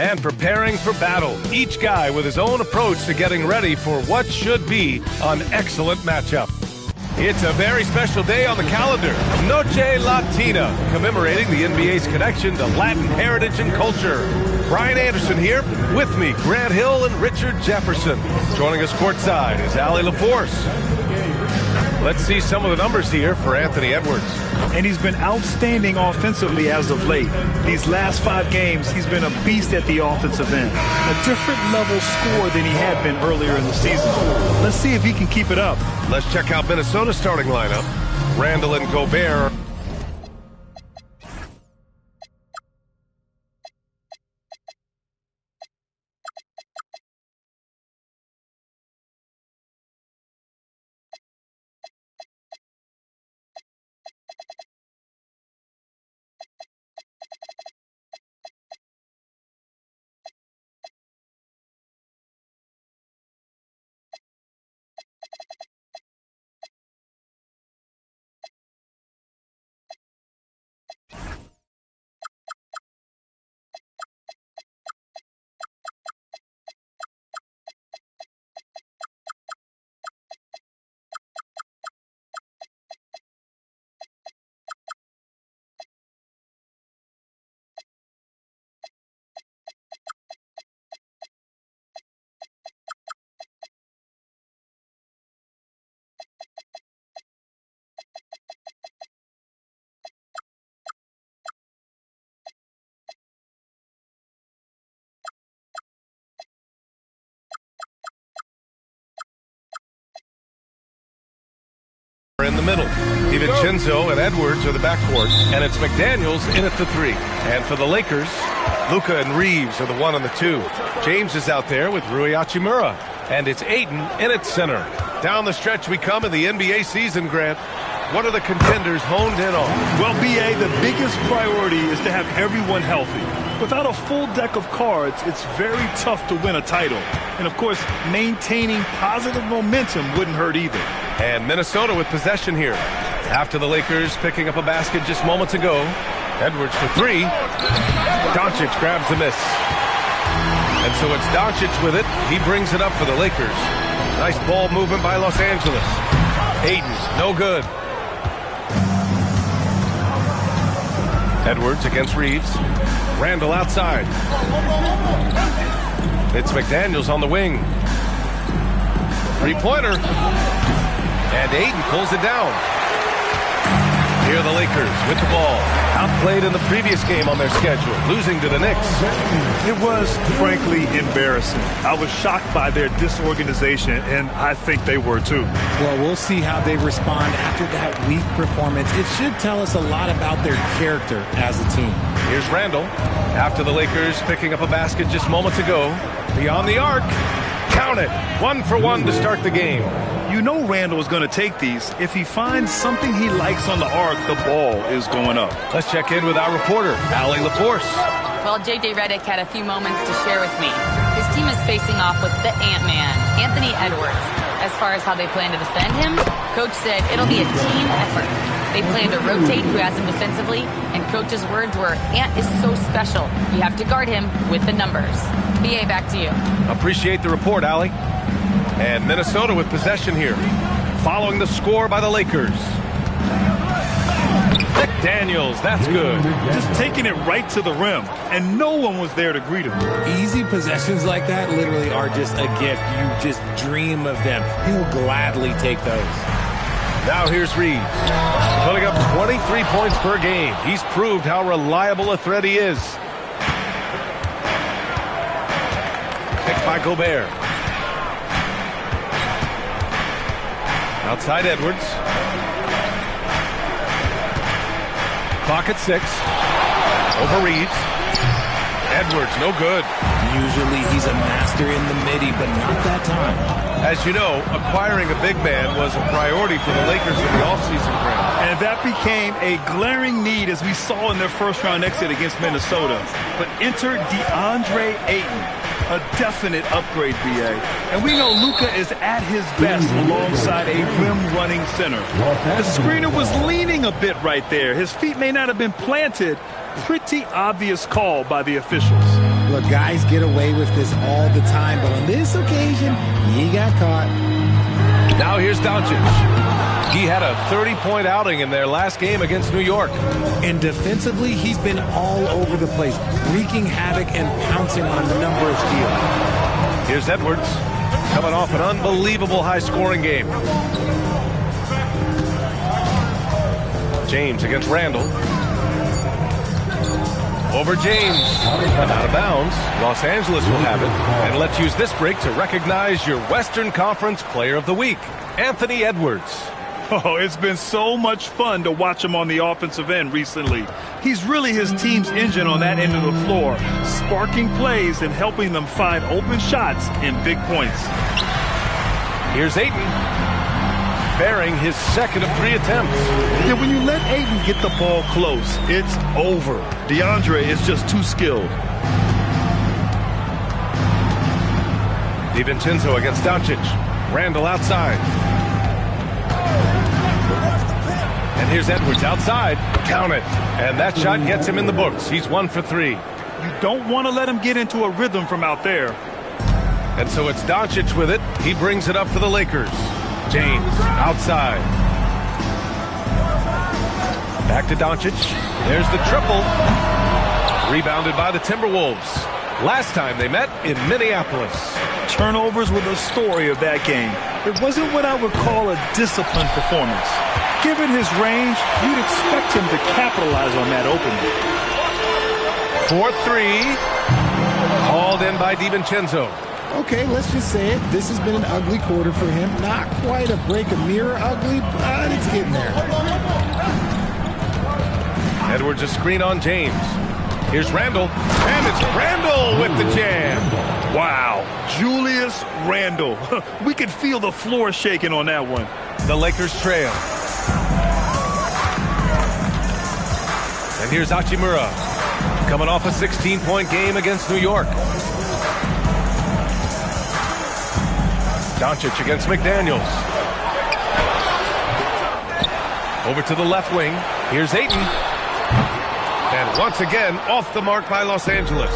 and preparing for battle. Each guy with his own approach to getting ready for what should be an excellent matchup. It's a very special day on the calendar, Noche Latina, commemorating the NBA's connection to Latin heritage and culture. Brian Anderson here, with me, Grant Hill and Richard Jefferson. Joining us courtside is Allie LaForce. Let's see some of the numbers here for Anthony Edwards. And he's been outstanding offensively as of late. These last 5 games, he's been a beast at the offensive end. A different level score than he had been earlier in the season. Let's see if he can keep it up. Let's check out Minnesota's starting lineup. Randall and Gobert. In the middle, DiVincenzo and Edwards are the backcourt, and it's McDaniels in at the 3. And for the Lakers, Luka and Reeves are the 1 and the 2. James is out there with Rui Hachimura, and it's Ayton in at center. Down the stretch we come in the NBA season, Grant. What are the contenders honed in on? Well, B.A., the biggest priority is to have everyone healthy. Without a full deck of cards, it's very tough to win a title. And, of course, maintaining positive momentum wouldn't hurt either. And Minnesota with possession here. After the Lakers picking up a basket just moments ago. Edwards for 3. Doncic grabs the miss. And so it's Doncic with it. He brings it up for the Lakers. Nice ball movement by Los Angeles. Ayton, no good. Edwards against Reeves. Randall outside. It's McDaniels on the wing. 3-pointer. And Ayton pulls it down. Here are the Lakers with the ball. Outplayed in the previous game on their schedule, losing to the Knicks. It was, frankly, embarrassing. I was shocked by their disorganization, and I think they were too. Well, we'll see how they respond after that weak performance. It should tell us a lot about their character as a team. Here's Randall. After the Lakers picking up a basket just moments ago. Beyond the arc. Count it. 1 for 1 to start the game. You know Randall is going to take these. If he finds something he likes on the arc, the ball is going up. Let's check in with our reporter, Allie LaForce. Well, J.J. Redick had a few moments to share with me. His team is facing off with the Ant-Man, Anthony Edwards. As far as how they plan to defend him, Coach said it'll be a team effort. They plan to rotate who has him defensively, and Coach's words were, Ant is so special. You have to guard him with the numbers. B.A., back to you. Appreciate the report, Allie. And Minnesota with possession here. Following the score by the Lakers. McDaniels, that's good. Just taking it right to the rim, and no one was there to greet him. Easy possessions like that literally are just a gift. You just dream of them. He'll gladly take those. Now here's Reeves. Putting up 23 points per game. He's proved how reliable a threat he is. Picked by Gobert. Outside Edwards. Clock at 6. Over Reeves. Edwards, no good. Usually he's a master in the midi, but not that time. As you know, acquiring a big man was a priority for the Lakers in the offseason, Grant. And that became a glaring need as we saw in their first-round exit against Minnesota. But enter DeAndre Ayton, a definite upgrade, B.A. And we know Luka is at his best alongside a rim-running center. The screener was leaning a bit right there. His feet may not have been planted. Pretty obvious call by the officials. Look, guys get away with this all the time, but on this occasion, he got caught. Now here's Doncic. He had a 30-point outing in their last game against New York. And defensively, he's been all over the place, wreaking havoc and pouncing on a number of steals. Here's Edwards, coming off an unbelievable high-scoring game. James against Randall. Over James, and out of bounds. Los Angeles will have it. And let's use this break to recognize your Western Conference Player of the Week, Anthony Edwards. Oh, it's been so much fun to watch him on the offensive end recently. He's really his team's engine on that end of the floor, sparking plays and helping them find open shots and big points. Here's Ayton, bearing his second of 3 attempts. Yeah, when you let Ayton get the ball close, it's over. DeAndre is just too skilled. DiVincenzo against Doncic. Randall outside. And here's Edwards outside. Count it. And that shot gets him in the books. He's 1 for 3. You don't want to let him get into a rhythm from out there. And so it's Doncic with it. He brings it up for the Lakers. James outside. Back to Doncic. There's the triple. Rebounded by the Timberwolves. Last time they met in Minneapolis. Turnovers were the story of that game. It wasn't what I would call a disciplined performance. Given his range, you'd expect him to capitalize on that opening. 4-3. Hauled in by DiVincenzo. Okay, let's just say it. This has been an ugly quarter for him. Not quite a break a mirror ugly, but it's getting there. Edwards a screen on James. Here's Randall. And it's Randall with the jam. Wow, Julius Randle. We could feel the floor shaking on that one. The Lakers trail. And here's Hachimura, coming off a 16-point game against New York. Doncic against McDaniels. Over to the left wing. Here's Ayton. And once again, off the mark by Los Angeles.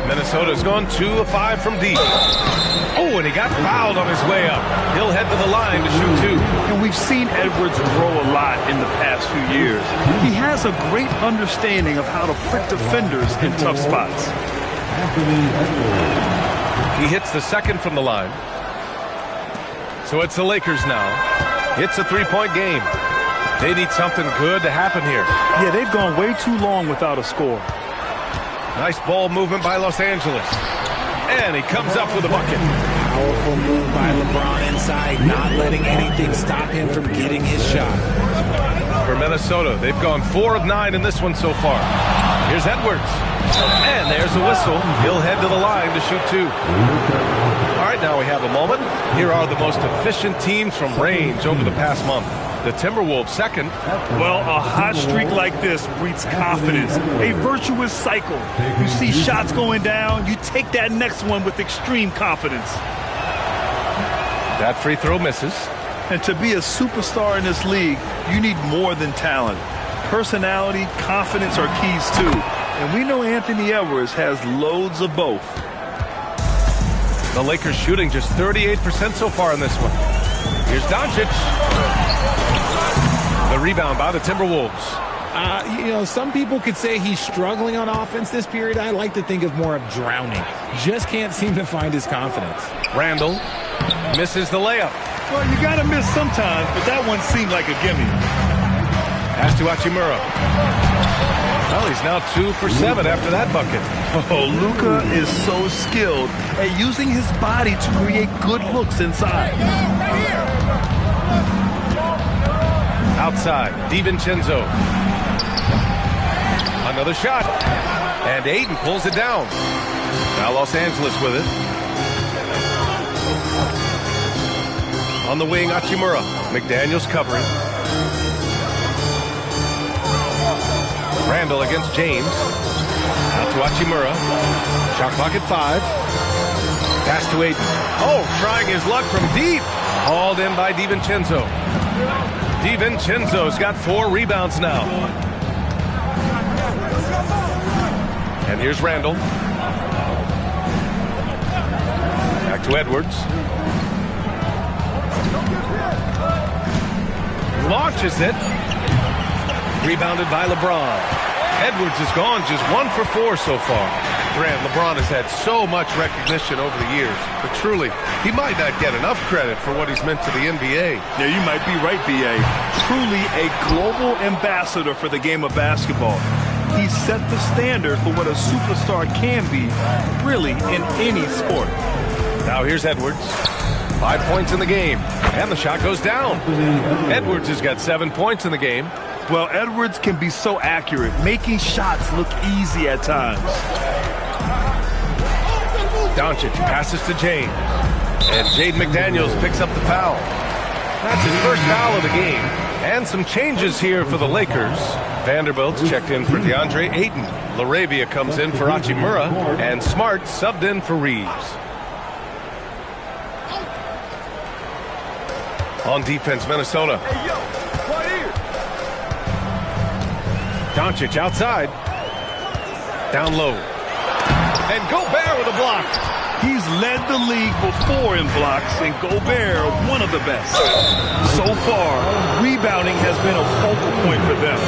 Minnesota's gone 2 of 5 from deep. Oh, and he got fouled on his way up. He'll head to the line to shoot 2. And we've seen Edwards grow a lot in the past few years. He has a great understanding of how to prick defenders in tough spots. He hits the second from the line. So it's the Lakers now. It's a 3-point game. They need something good to happen here. Yeah, they've gone way too long without a score. Nice ball movement by Los Angeles. And he comes up with a bucket. Powerful move by LeBron inside, not letting anything stop him from getting his shot. For Minnesota, they've gone 4 of 9 in this one so far. Here's Edwards. And there's a whistle. He'll head to the line to shoot 2. All right, now we have a moment. Here are the most efficient teams from range over the past month. The Timberwolves second. Well, a hot streak like this breeds confidence, a virtuous cycle. You see shots going down, you take that next one with extreme confidence. That free throw misses. And to be a superstar in this league, you need more than talent. Personality, confidence are keys too. And we know Anthony Edwards has loads of both. The Lakers shooting just 38% so far in this one. Here's Doncic. The rebound by the Timberwolves. Some people could say he's struggling on offense this period. I like to think of more of drowning. Just can't seem to find his confidence. Randall misses the layup. Well, you got to miss sometimes, but that one seemed like a gimme. Pass to Hachimura. Well, he's now 2 for 7 after that bucket. Oh, Luka is so skilled at using his body to create good looks inside. Outside, DiVincenzo. Another shot. And Ayton pulls it down. Now Los Angeles with it. On the wing, Hachimura. McDaniels covering. Randall against James. Out to Hachimura. Shot clock at 5. Pass to Ayton. Oh, trying his luck from deep. Hauled in by DiVincenzo. DiVincenzo's got 4 rebounds now. And here's Randall. To Edwards. Launches it. Rebounded by LeBron. Edwards has gone just 1 for 4 so far. Grant, LeBron has had so much recognition over the years, but truly, he might not get enough credit for what he's meant to the NBA. Yeah, you might be right, B.A. Truly a global ambassador for the game of basketball. He set the standard for what a superstar can be, really, in any sport. Now here's Edwards. 5 points in the game, and the shot goes down. Edwards has got 7 points in the game. Well, Edwards can be so accurate, making shots look easy at times. Doncic passes to James, and Jaden McDaniels picks up the foul. That's his first foul of the game, and some changes here for the Lakers. Vanderbilt's checked in for DeAndre Ayton. LaRavia comes in for Hachimura, and Smart subbed in for Reeves. On defense, Minnesota. Doncic outside. Down low. And Gobert with a block. He's led the league before in blocks, and Gobert, one of the best. So far, rebounding has been a focal point for them.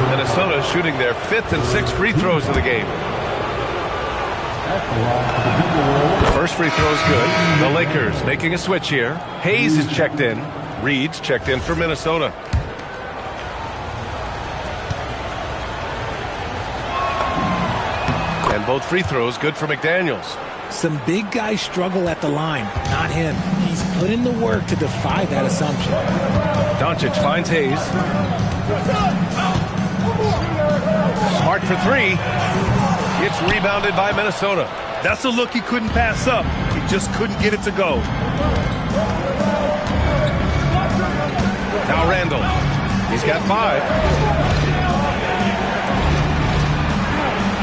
Minnesota shooting their 5th and 6th free throws of the game. The first free throw is good. The Lakers making a switch here. Hayes is checked in. Reed's checked in for Minnesota. And both free throws good for McDaniels. Some big guys struggle at the line, not him. He's put in the work to defy that assumption. Doncic finds Hayes. Smart for 3. It's rebounded by Minnesota. That's a look he couldn't pass up. He just couldn't get it to go. Now Randall. He's got 5.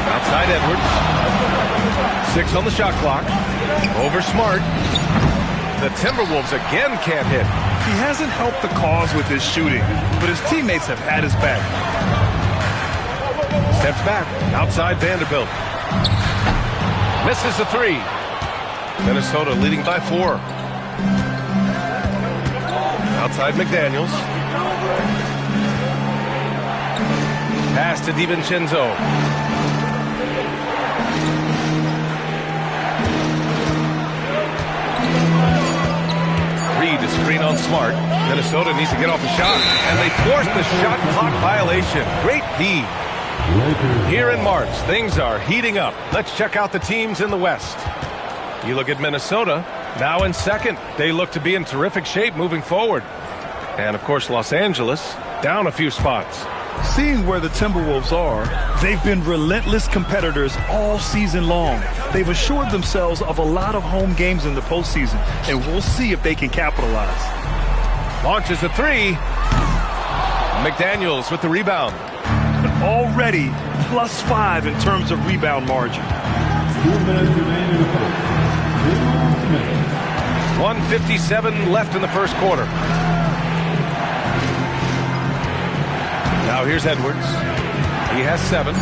Outside Edwards. 6 on the shot clock. Over Smart. The Timberwolves again can't hit. He hasn't helped the cause with his shooting, but his teammates have had his back. Steps back. Outside Vanderbilt. Misses the 3. Minnesota leading by 4. Outside McDaniels. Pass to DiVincenzo. Reed to screen on Smart. Minnesota needs to get off a shot, and they force the shot clock violation. Great D. Here in March, things are heating up. Let's check out the teams in the West. You look at Minnesota, now in 2nd. They look to be in terrific shape moving forward. And, of course, Los Angeles down a few spots. Seeing where the Timberwolves are, they've been relentless competitors all season long. They've assured themselves of a lot of home games in the postseason, and we'll see if they can capitalize. Launches a 3. McDaniels with the rebound. But already +5 in terms of rebound margin. 1:57 left in the first quarter. Now here's Edwards. He has 7.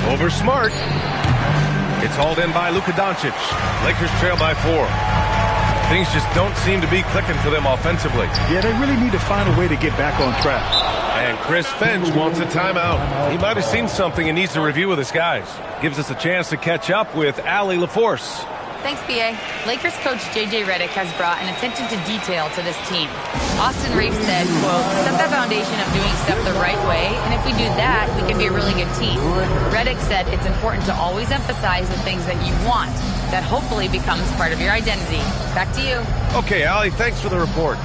Over Smart. It's hauled in by Luka Doncic. Lakers trail by 4. Things just don't seem to be clicking for them offensively. Yeah, they really need to find a way to get back on track. And Chris Finch wants a timeout. He might have seen something and needs to review with his guys. Gives us a chance to catch up with Allie LaForce. Thanks, B.A. Lakers coach J.J. Redick has brought an attention to detail to this team. Austin Reeves said, quote, set the foundation of doing stuff the right way, and if we do that, we can be a really good team. Redick said it's important to always emphasize the things that you want. That hopefully becomes part of your identity. Back to you. Okay, Allie, thanks for the report.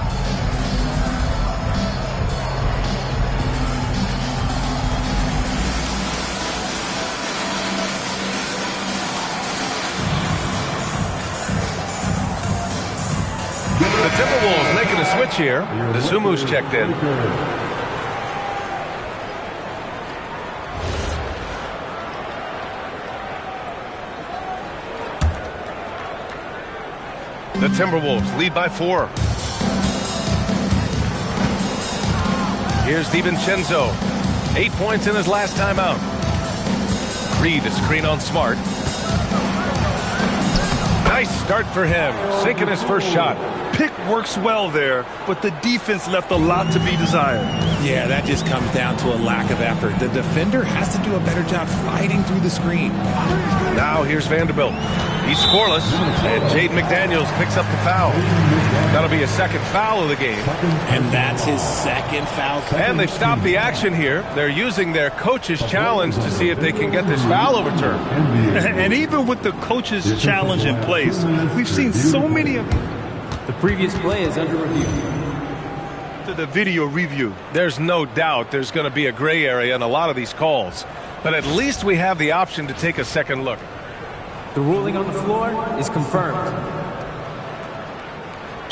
The Timberwolves making a switch here. Zumu's checked in. The Timberwolves lead by 4. Here's DiVincenzo. 8 points in his last time out. Reed to screen on Smart. Nice start for him, sinking his first shot. Pick works well there, but the defense left a lot to be desired. Yeah, that just comes down to a lack of effort. The defender has to do a better job fighting through the screen. Now here's Vanderbilt. He's scoreless, and Jaden McDaniels picks up the foul. That'll be a second foul of the game. And that's his second foul. And they've stopped the action here. They're using their coach's challenge to see if they can get this foul overturned. And even with the coach's challenge in place, we've seen so many of the previous play is under review. To the video review. There's no doubt there's going to be a gray area in a lot of these calls, but at least we have the option to take a second look. The ruling on the floor is confirmed.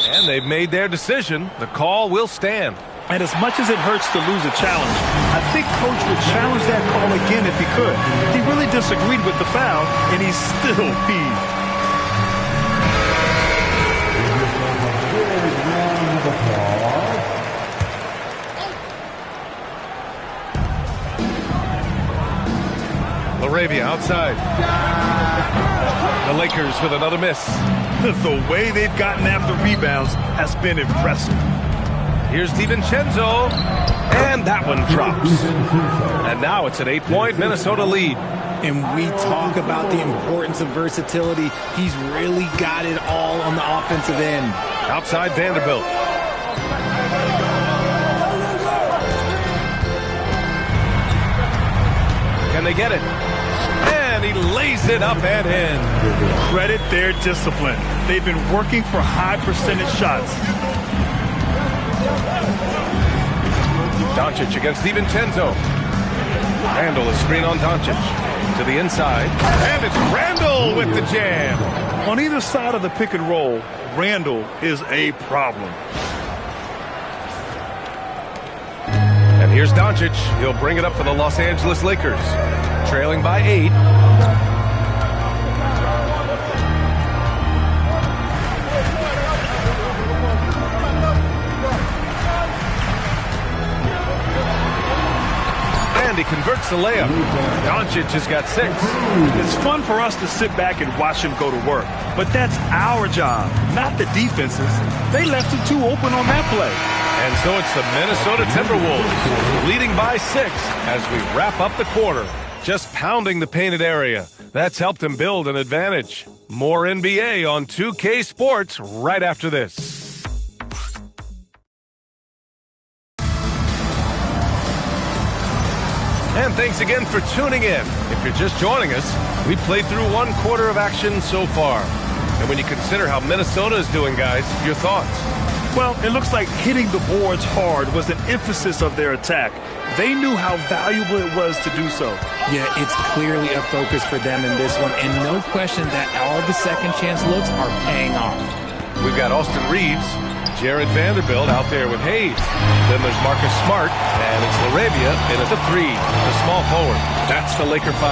And they've made their decision. The call will stand. And as much as it hurts to lose a challenge, I think Coach would challenge that call again if he could. He really disagreed with the foul, and he's still peeved. LaRavia outside. The Lakers with another miss. The way they've gotten after rebounds has been impressive. Here's DiVincenzo, and that one drops. And now it's an 8-point Minnesota lead. And we talk about the importance of versatility. He's really got it all on the offensive end. Outside Vanderbilt. Can they get it? And he lays it up and in. Credit their discipline. They've been working for high percentage shots. Doncic against DiVincenzo. Randall, a screen on Doncic. To the inside. And it's Randall with the jam. On either side of the pick and roll, Randall is a problem. And here's Doncic. He'll bring it up for the Los Angeles Lakers. Trailing by 8. And he converts the layup. Doncic has got 6. It's fun for us to sit back and watch him go to work. But that's our job, not the defense's. They left him too open on that play. And so it's the Minnesota Timberwolves leading by 6 as we wrap up the quarter. Just pounding the painted area. That's helped him build an advantage. More NBA on 2K Sports right after this. And thanks again for tuning in. If you're just joining us, we played through 1 quarter of action so far. And when you consider how Minnesota is doing, guys, your thoughts? Well, it looks like hitting the boards hard was an emphasis of their attack. They knew how valuable it was to do so. Yeah, it's clearly a focus for them in this one, and no question that all the second chance looks are paying off. We've got Austin Reeves, Jared Vanderbilt out there with Hayes. Then there's Marcus Smart, and it's LaRavia in at the 3, the small forward. That's the Laker 5.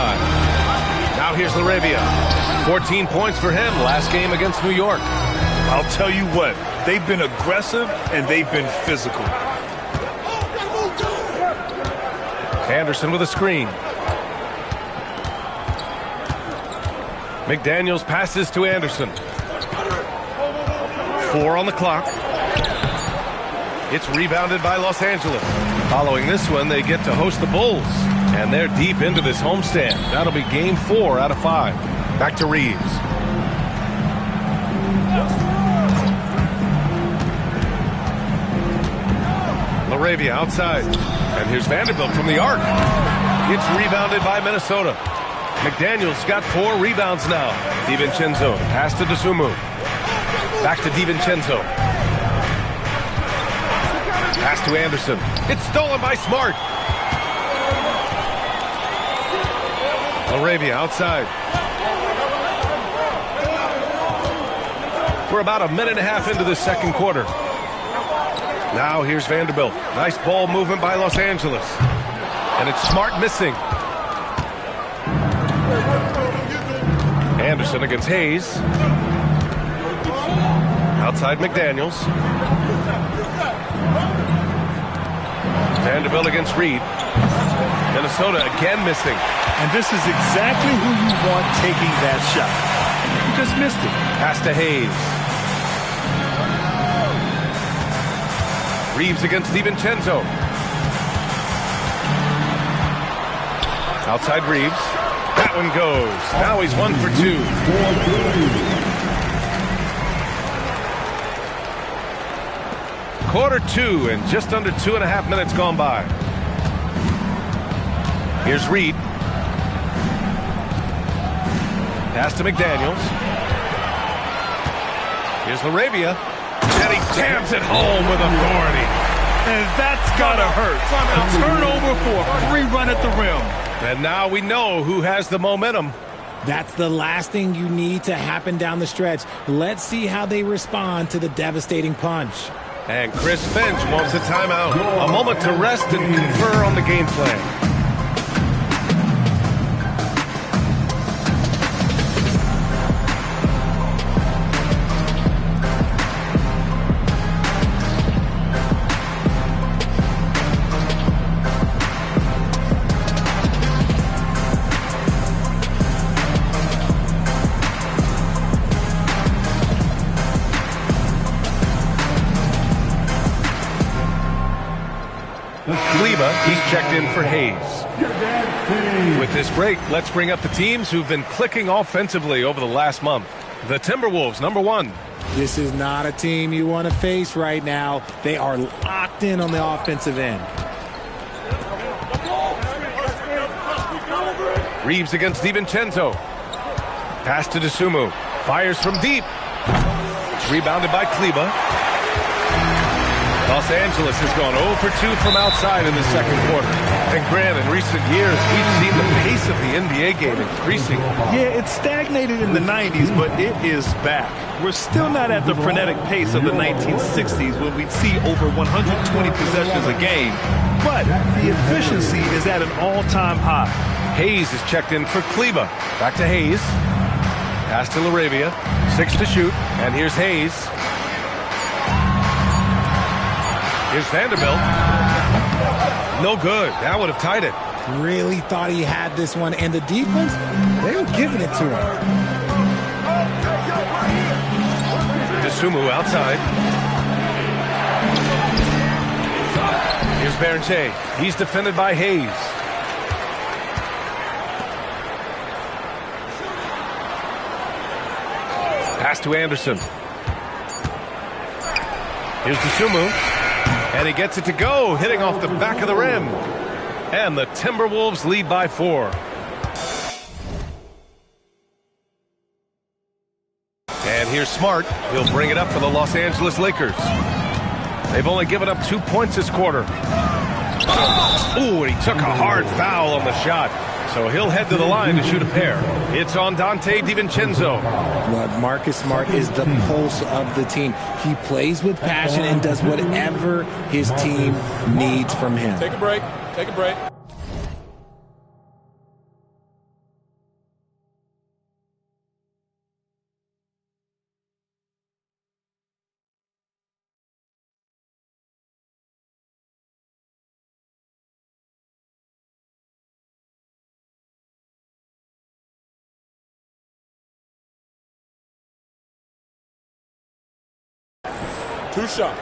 Now here's LaRavia. 14 points for him last game against New York. I'll tell you what, they've been aggressive and they've been physical. Anderson with a screen. McDaniels passes to Anderson. 4 on the clock. It's rebounded by Los Angeles. Following this one, they get to host the Bulls. And they're deep into this homestand. That'll be game 4 out of 5. Back to Reeves. LaRavia outside. And here's Vanderbilt from the arc. It's rebounded by Minnesota. McDaniels got 4 rebounds now. DiVincenzo pass to Dosunmu. Back to DiVincenzo. Pass to Anderson. It's stolen by Smart. LaRavia outside. We're about a minute and a half into the second quarter. Now here's Vanderbilt. Nice ball movement by Los Angeles. And it's Smart missing. Anderson against Hayes. Outside McDaniels. Vanderbilt against Reed. Minnesota again missing. And this is exactly who you want taking that shot. He just missed it. Pass to Hayes. Reeves against DiVincenzo. Outside Reeves. That one goes. Now he's 1 for 2. Quarter 2 and just under 2.5 minutes gone by. Here's Reed. Pass to McDaniels. Here's Laravia. And he jams it home with authority. And that's gotta hurt. A turnover for a free run at the rim. And now we know who has the momentum. That's the last thing you need to happen down the stretch. Let's see how they respond to the devastating punch. And Chris Finch wants a timeout. A moment to rest and confer on the game plan. He's checked in for Hayes. With this break, let's bring up the teams who've been clicking offensively over the last month. The Timberwolves, number 1. This is not a team you want to face right now. They are locked in on the offensive end. Reeves against DiVincenzo. Pass to DeSumo. Fires from deep. It's rebounded by Kleber. Los Angeles has gone 0 for 2 from outside in the second quarter. And Grant, in recent years, we've seen the pace of the NBA game increasing. Yeah, it stagnated in the 90s, but it is back. We're still not at the frenetic pace of the 1960s when we'd see over 120 possessions a game. But the efficiency is at an all-time high. Hayes is checked in for Kleber. Back to Hayes. Pass to Laravia. 6 to shoot. And here's Hayes. Here's Vanderbilt. No good. That would have tied it. Really thought he had this one. And the defense, they were giving it to him. DeSumo outside. Here's Bernier. He's defended by Hayes. Pass to Anderson. Here's DeSumo. And he gets it to go, hitting off the back of the rim. And the Timberwolves lead by 4. And here's Smart. He'll bring it up for the Los Angeles Lakers. They've only given up 2 points this quarter. Ooh, and he took a hard foul on the shot. So he'll head to the line to shoot a pair. It's on Donte DiVincenzo. Look, Marcus Smart is the pulse of the team. He plays with passion and does whatever his team needs from him. Take a break. Take a break. Two shots.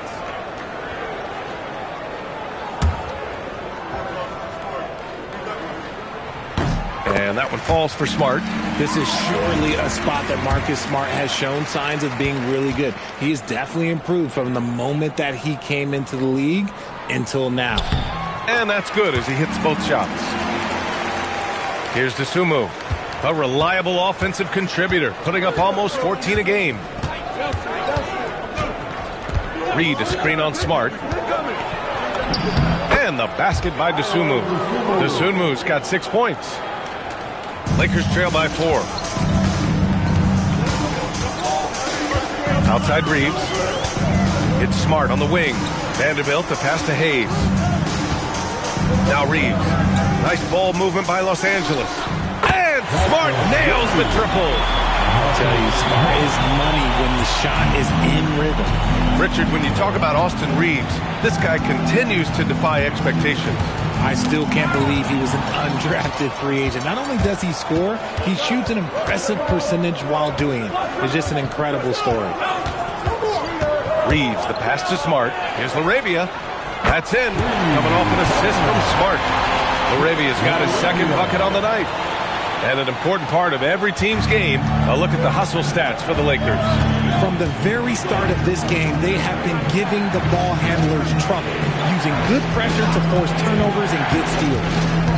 And that one falls for Smart. This is surely a spot that Marcus Smart has shown signs of being really good. He has definitely improved from the moment that he came into the league until now. And that's good as he hits both shots. Here's DeSumo, a reliable offensive contributor, putting up almost 14 a game. Reed, a screen on Smart. And the basket by DeSumo. DeSumo's got 6 points. Lakers trail by 4. Outside Reeves. It's Smart on the wing. Vanderbilt, the pass to Hayes. Now Reeves. Nice ball movement by Los Angeles. And Smart nails the triple. I'll tell you, Smart is money when the shot is in rhythm. Richard, when you talk about Austin Reeves, this guy continues to defy expectations. I still can't believe he was an undrafted free agent. Not only does he score, he shoots an impressive percentage while doing it. It's just an incredible story. Reeves, the pass to Smart. Here's LaRavia. That's in. Coming off an assist from Smart. LaRavia's got his second bucket on the night. And an important part of every team's game, a look at the hustle stats for the Lakers. From the very start of this game, they have been giving the ball handlers trouble, using good pressure to force turnovers and get steals.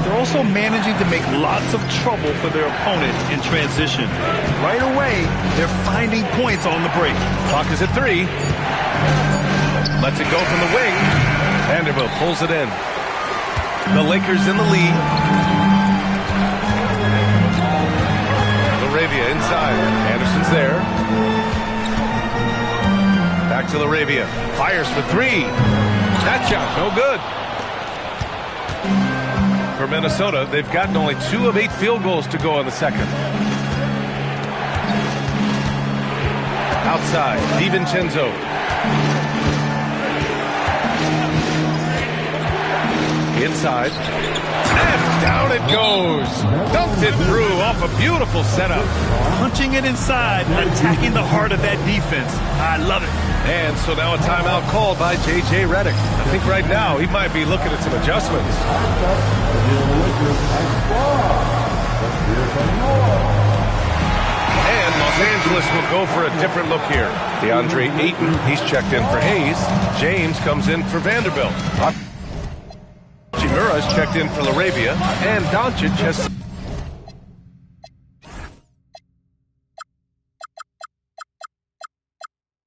They're also managing to make lots of trouble for their opponent in transition. Right away, they're finding points on the break. Clock is at 3. Lets it go from the wing. Vanderbilt pulls it in. The Lakers in the lead. LaRavia inside. Anderson's there. Back to LaRavia. Fires for 3. That shot, no good. For Minnesota, they've gotten only 2 of 8 field goals to go in the second. Outside, DiVincenzo. Inside. And down it goes. Dumped it through off a beautiful setup. Punching it inside, attacking the heart of that defense. I love it. And so now a timeout called by J.J. Redick. I think right now he might be looking at some adjustments. And Los Angeles will go for a different look here. DeAndre Ayton, he's checked in for Hayes. James comes in for Vanderbilt. Hachimura's checked in for LaRavia. And Doncic has...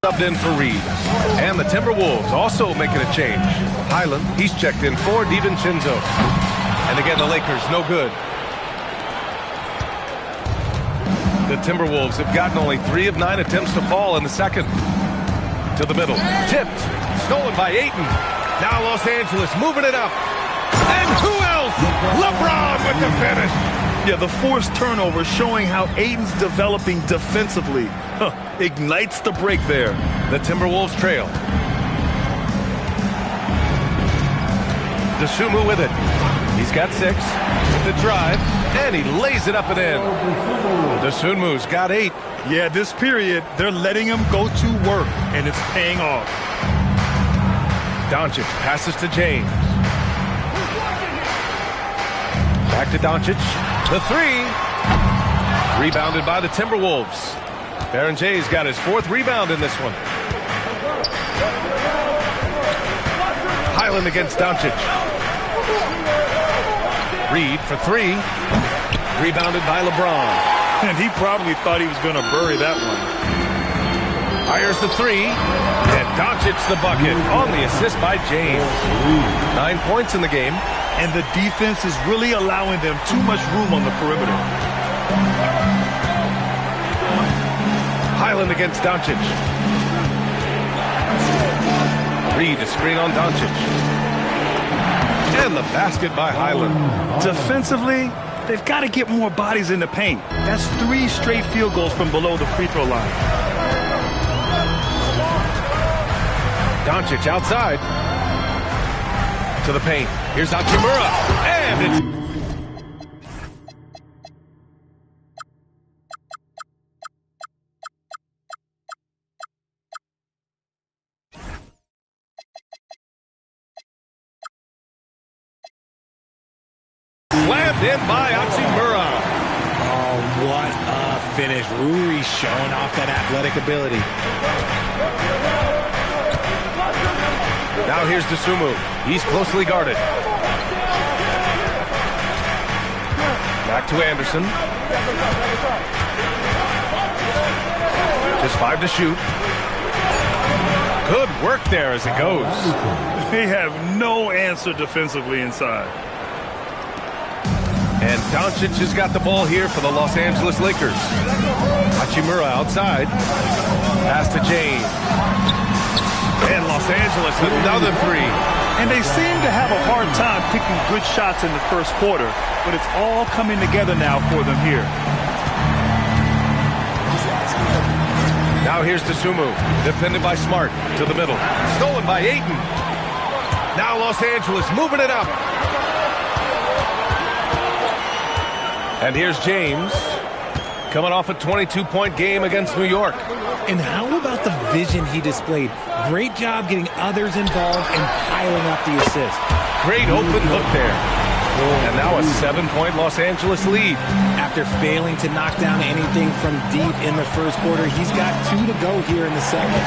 subbed in for Reeves. And the Timberwolves also making a change. Highland, he's checked in for DiVincenzo. And again, the Lakers, no good. The Timberwolves have gotten only 3 of 9 attempts to fall in the second. To the middle. Tipped. Stolen by Ayton. Now Los Angeles moving it up. And who else? LeBron with the finish. Yeah, the forced turnover showing how Ayton's developing defensively. Ignites the break there. The Timberwolves trail. Dosunmu with it. He's got 6. With the drive. And he lays it up and in. Dosunmu's got 8. Yeah, this period, they're letting him go to work, and it's paying off. Doncic passes to James. Back to Doncic. The 3. Rebounded by the Timberwolves. Baron Jay's got his 4th rebound in this one. Highland against Doncic. Reed for 3. Rebounded by LeBron. And he probably thought he was going to bury that one. Fires the 3. And Doncic the bucket on the assist by James. 9 points in the game. And the defense is really allowing them too much room on the perimeter. Highland against Doncic. Reed a screen on Doncic. And the basket by Highland. Defensively, they've got to get more bodies in the paint. That's 3 straight field goals from below the free throw line. Doncic outside. To the paint. Here's Hachimura. And it's... slammed in by Hachimura. Oh, what a finish. Rui showing off that athletic ability. Now here's Dosunmu. He's closely guarded. Back to Anderson. Just 5 to shoot. Good work there as it goes. They have no answer defensively inside. And Doncic has got the ball here for the Los Angeles Lakers. Hachimura outside. Pass to James. And Los Angeles another 3. And they seem to have a hard time picking good shots in the first quarter, but it's all coming together now for them here. Now here's Dosunmu, defended by Smart, to the middle. Stolen by Ayton. Now Los Angeles moving it up. And here's James, coming off a 22-point game against New York. And how about the vision he displayed? Great job getting others involved and piling up the assist. Great open look there. And now a 7-point Los Angeles lead. After failing to knock down anything from deep in the first quarter, he's got 2 to go here in the second.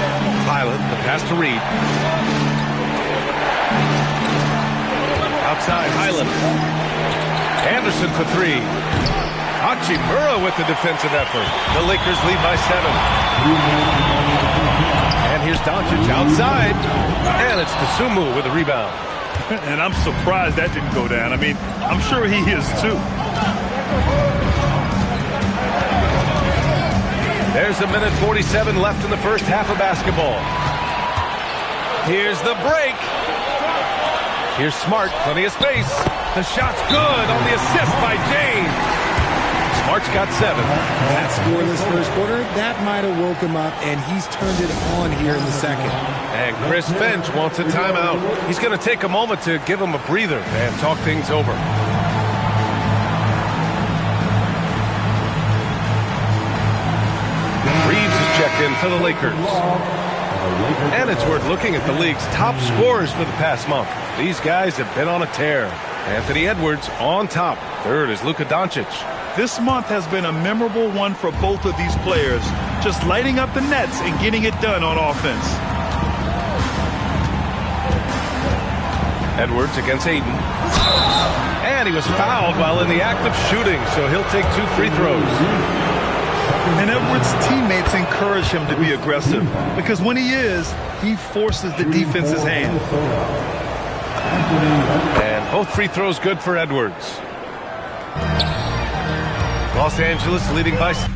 Pilot, the pass to Reed. Outside, Highland. Anderson for 3. Hachimura with the defensive effort. The Lakers lead by 7. And here's Doncic outside. And it's Dosunmu with a rebound. And I'm surprised that didn't go down. I mean, I'm sure he is too. There's a minute 47 left in the first half of basketball. Here's the break. Here's Smart, plenty of space. The shot's good on the assist by James. Smart's got 7. That scoreless first quarter, that might have woke him up, and he's turned it on here in the second. And Chris Finch wants a timeout. He's going to take a moment to give him a breather and talk things over. Reeves is checked in for the Lakers. And it's worth looking at the league's top scorers for the past month. These guys have been on a tear. Anthony Edwards on top. Third is Luka Doncic. This month has been a memorable one for both of these players, just lighting up the nets and getting it done on offense. Edwards against Ayton. And he was fouled while in the act of shooting, so he'll take 2 free throws. And Edwards' teammates encourage him to be aggressive, because when he is, he forces the defense's hand. And both free throws good for Edwards. Los Angeles leading by 7.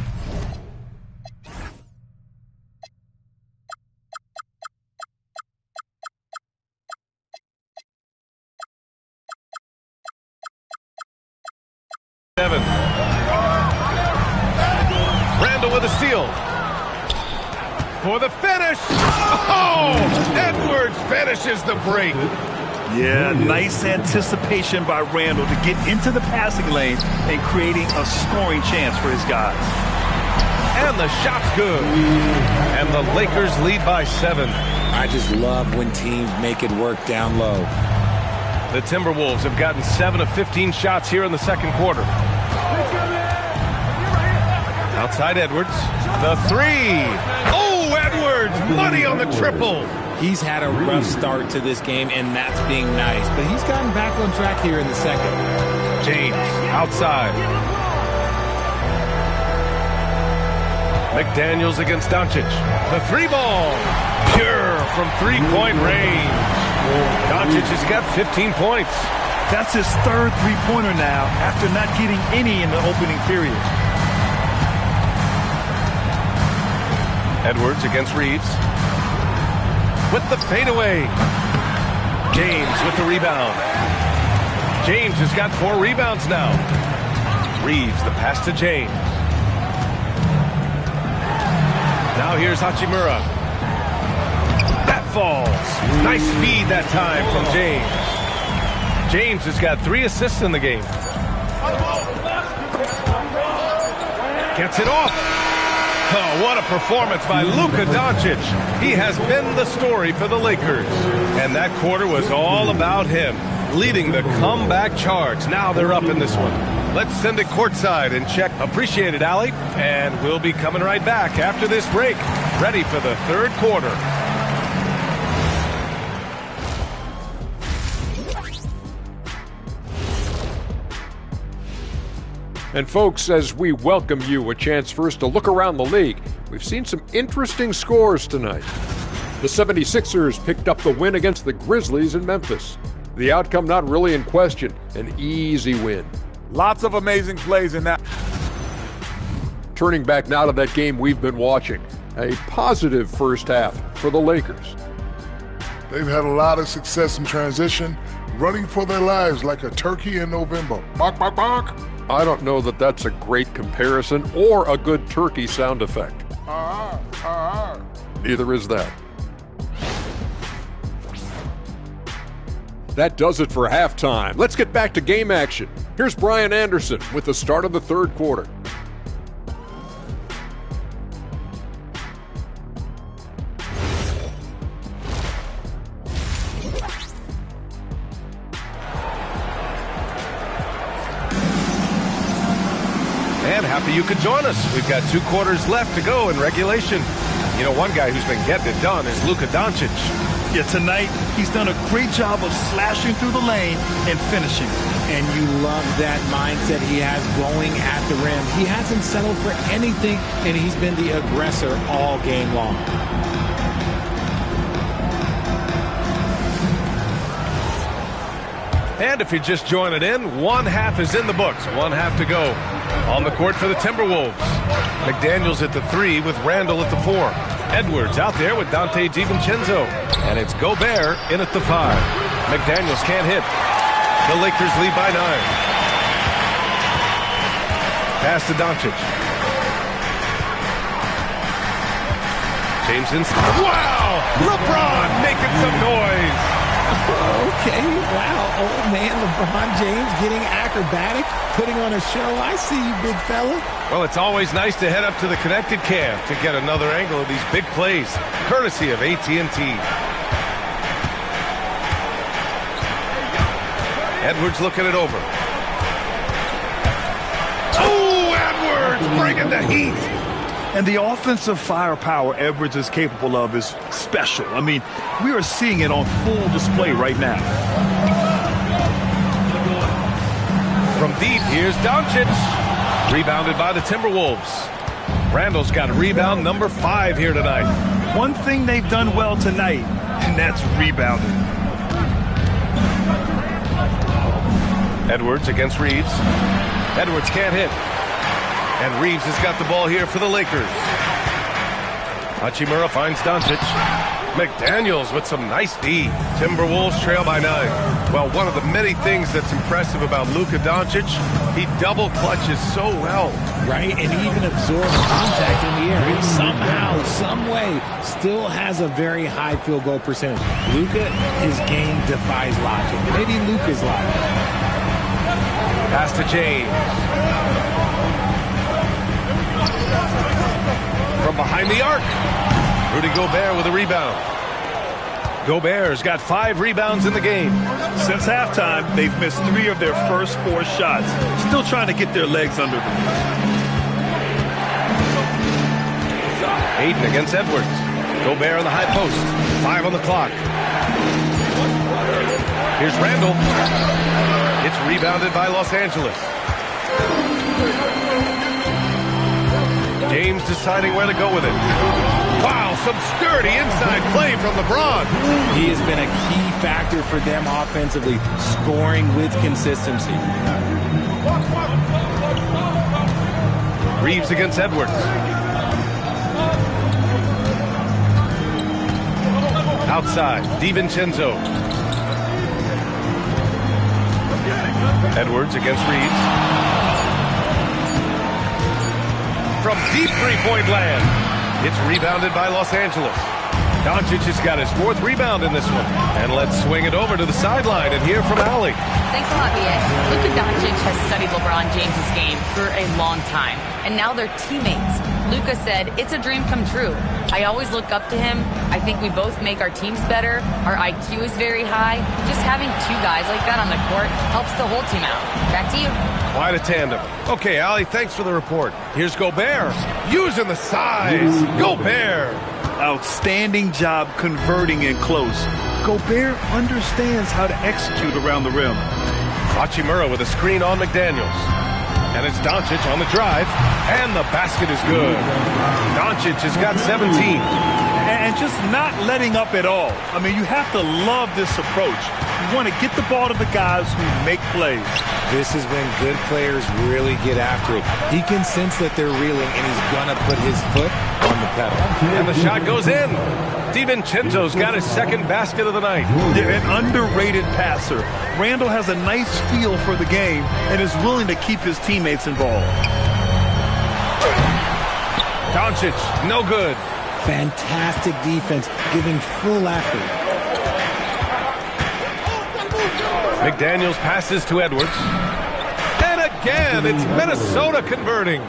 Randall with a steal. For the finish. Oh! Edwards finishes the break. Yeah, nice anticipation by Randall to get into the passing lane and creating a scoring chance for his guys. And the shot's good. And the Lakers lead by 7. I just love when teams make it work down low. The Timberwolves have gotten 7 of 15 shots here in the second quarter. Outside Edwards. The 3. Oh, Edwards! Money on the triple. He's had a rough start to this game, and that's being nice. But he's gotten back on track here in the second. James outside. McDaniels against Doncic. The 3 ball. Pure from 3-point range. Doncic has got 15 points. That's his 3rd three-pointer now after not getting any in the opening period. Edwards against Reeves. With the fadeaway. James with the rebound. James has got 4 rebounds now. Reeves, the pass to James. Now here's Hachimura. That falls. Nice feed that time from James. James has got 3 assists in the game. Gets it off. Oh, what a performance by Luka Doncic. He has been the story for the Lakers. And that quarter was all about him, leading the comeback charge. Now they're up in this one. Let's send it courtside and check. Appreciate it, Allie. And we'll be coming right back after this break, ready for the third quarter. And folks, as we welcome you a chance first to look around the league, we've seen some interesting scores tonight. The 76ers picked up the win against the Grizzlies in Memphis. The outcome not really in question, an easy win. Lots of amazing plays in that. Turning back now to that game we've been watching, a positive first half for the Lakers. They've had a lot of success in transition, running for their lives like a turkey in November. Bark, bark, bark. I don't know that that's a great comparison or a good turkey sound effect. Neither is that. That does it for halftime. Let's get back to game action. Here's Brian Anderson with the start of the third quarter. And happy you could join us. We've got 2 quarters left to go in regulation. You know, one guy who's been getting it done is Luka Doncic. Yeah, tonight he's done a great job of slashing through the lane and finishing. And you love that mindset he has going at the rim. He hasn't settled for anything, and he's been the aggressor all game long. And if you're just joining in, 1 half is in the books. 1 half to go. On the court for the Timberwolves. McDaniels at the 3 with Randall at the 4. Edwards out there with Dante DiVincenzo. And it's Gobert in at the 5. McDaniels can't hit. The Lakers lead by 9. Pass to Doncic. James inside. Wow! LeBron making some noise. Okay, wow, old man LeBron James getting acrobatic, putting on a show. I see you, big fella. Well, it's always nice to head up to the connected cam to get another angle of these big plays, courtesy of AT&T. Edwards looking it over. Oh, Edwards bringing the heat. And the offensive firepower Edwards is capable of is special. I mean, we are seeing it on full display right now. From deep, here's Doncic. Rebounded by the Timberwolves. Randall's got rebound number 5 here tonight. One thing they've done well tonight, and that's rebounding. Edwards against Reeves. Edwards can't hit. And Reeves has got the ball here for the Lakers. Hachimura finds Doncic. McDaniels with some nice D. Timberwolves trail by 9. Well, one of the many things that's impressive about Luka Doncic, he double clutches so well. Right, and he even absorbs contact in the air. And somehow, some way, still has a very high field goal percentage. Luka, his game defies logic. Maybe Luka's logic. Pass to James. From behind the arc, Rudy Gobert with a rebound. Gobert's got 5 rebounds in the game. Since halftime, they've missed 3 of their first 4 shots. Still trying to get their legs under them. Aiden against Edwards. Gobert on the high post. 5 on the clock. Here's Randall. It's rebounded by Los Angeles. James deciding where to go with it. Wow, some sturdy inside play from LeBron. He has been a key factor for them offensively, scoring with consistency. Reeves against Edwards. Outside, DiVincenzo. Edwards against Reeves. From deep three-point land. It's rebounded by Los Angeles. Doncic has got his 4th rebound in this one. And let's swing it over to the sideline and hear from Allie. Thanks a lot, B.A. Luka Doncic has studied LeBron James' game for a long time, and now they're teammates. Luka said, "It's a dream come true. I always look up to him. I think we both make our teams better. Our IQ is very high. Just having 2 guys like that on the court helps the whole team out." Back to you. Quite a tandem. Okay, Allie, thanks for the report. Here's Gobert, using the size. Gobert. Outstanding job converting in close. Gobert understands how to execute around the rim. Hachimura with a screen on McDaniels. And it's Doncic on the drive. And the basket is good. Doncic has got 17. And just not letting up at all. I mean, you have to love this approach. You want to get the ball to the guys who make plays. This is when good players really get after it. He can sense that they're reeling, and he's going to put his foot on the pedal. And the shot goes in. DiVincenzo's got his 2nd basket of the night. Yeah, an underrated passer. Randall has a nice feel for the game and is willing to keep his teammates involved. Doncic, no good. Fantastic defense, giving full effort. McDaniels passes to Edwards. And again, it's Minnesota converting.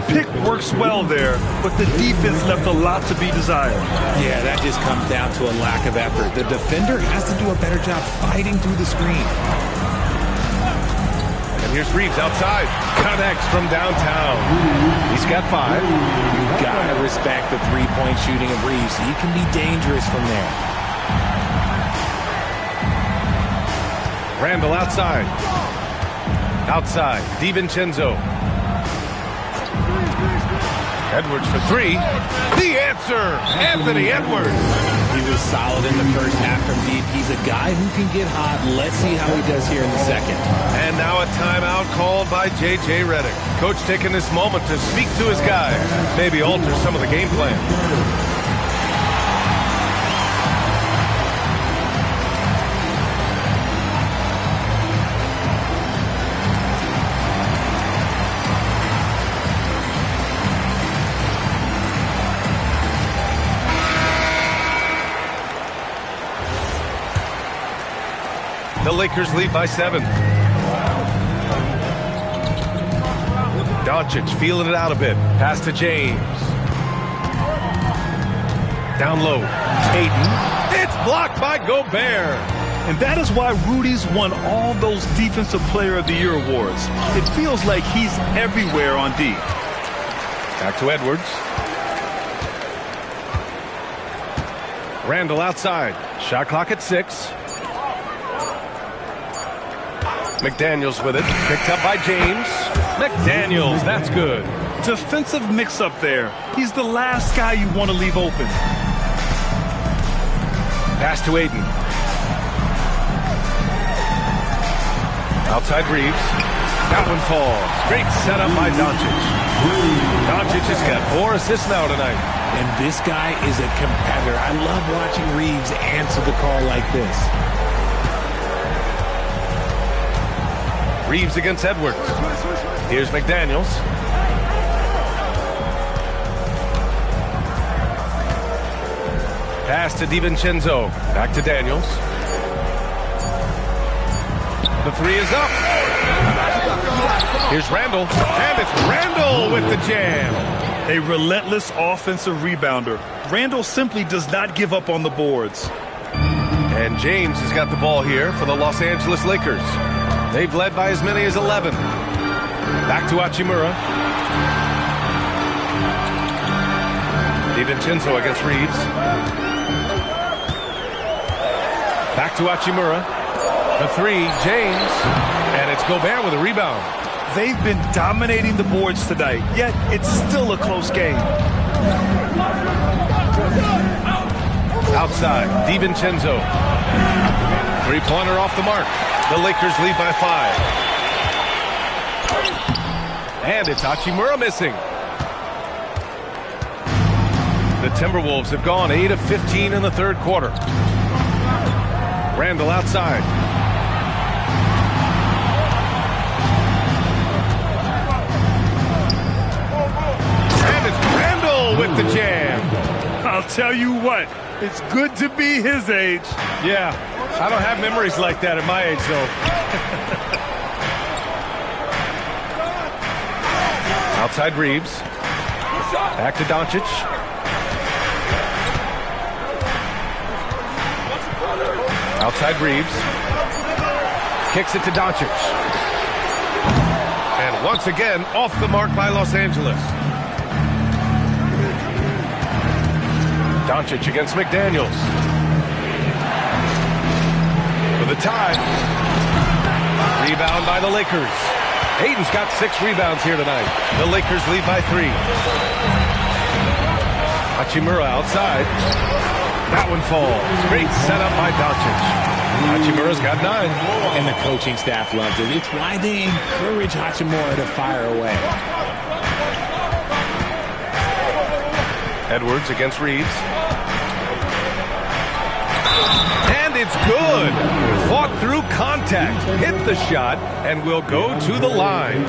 Pick works well there, but the defense left a lot to be desired. Yeah, that just comes down to a lack of effort. The defender has to do a better job fighting through the screen. And here's Reeves outside. Connects from downtown. He's got 5. You've got to respect the three-point shooting of Reeves. He can be dangerous from there. Randall outside. Outside, DiVincenzo. Edwards for 3. The answer, Anthony Edwards. He was solid in the first half from deep. He's a guy who can get hot. Let's see how he does here in the second. And now a timeout called by J.J. Redick. Coach taking this moment to speak to his guys, maybe alter some of the game plan. The Lakers lead by 7. Doncic feeling it out a bit. Pass to James. Down low. Ayton. It's blocked by Gobert. And that is why Rudy's won all those Defensive Player of the Year awards. It feels like he's everywhere on D. Back to Edwards. Randall outside. Shot clock at 6. McDaniels with it. Picked up by James. McDaniels, that's good. Defensive mix-up there. He's the last guy you want to leave open. Pass to Ayton. Outside Reeves. That one falls. Great setup by Doncic. Doncic has got 4 assists now tonight. And this guy is a competitor. I love watching Reeves answer the call like this. Reeves against Edwards. Here's McDaniels. Pass to DiVincenzo. Back to Daniels. The 3 is up. Here's Randall. And it's Randall with the jam. A relentless offensive rebounder. Randall simply does not give up on the boards. And James has got the ball here for the Los Angeles Lakers. They've led by as many as 11. Back to Hachimura. DiVincenzo against Reeves. Back to Hachimura. The 3, James. And it's Gobert with a rebound. They've been dominating the boards tonight, yet it's still a close game. Outside, DiVincenzo. 3-pointer off the mark. The Lakers lead by 5. And it's Hachimura missing. The Timberwolves have gone 8 of 15 in the third quarter. Randall outside. And it's Randall with the jam. I'll tell you what, it's good to be his age. Yeah, I don't have memories like that at my age, though. Outside Reeves. Back to Doncic. Outside Reeves. Kicks it to Doncic. And once again, off the mark by Los Angeles. Doncic against McDaniels. For the tie. Rebound by the Lakers. Ayton's got 6 rebounds here tonight. The Lakers lead by 3. Hachimura outside. That one falls. Great setup by Doncic. Hachimura's got 9. And the coaching staff loves it. It's why they encourage Hachimura to fire away. Edwards against Reeves. And it's good. Fought through contact. Hit the shot and will go to the line.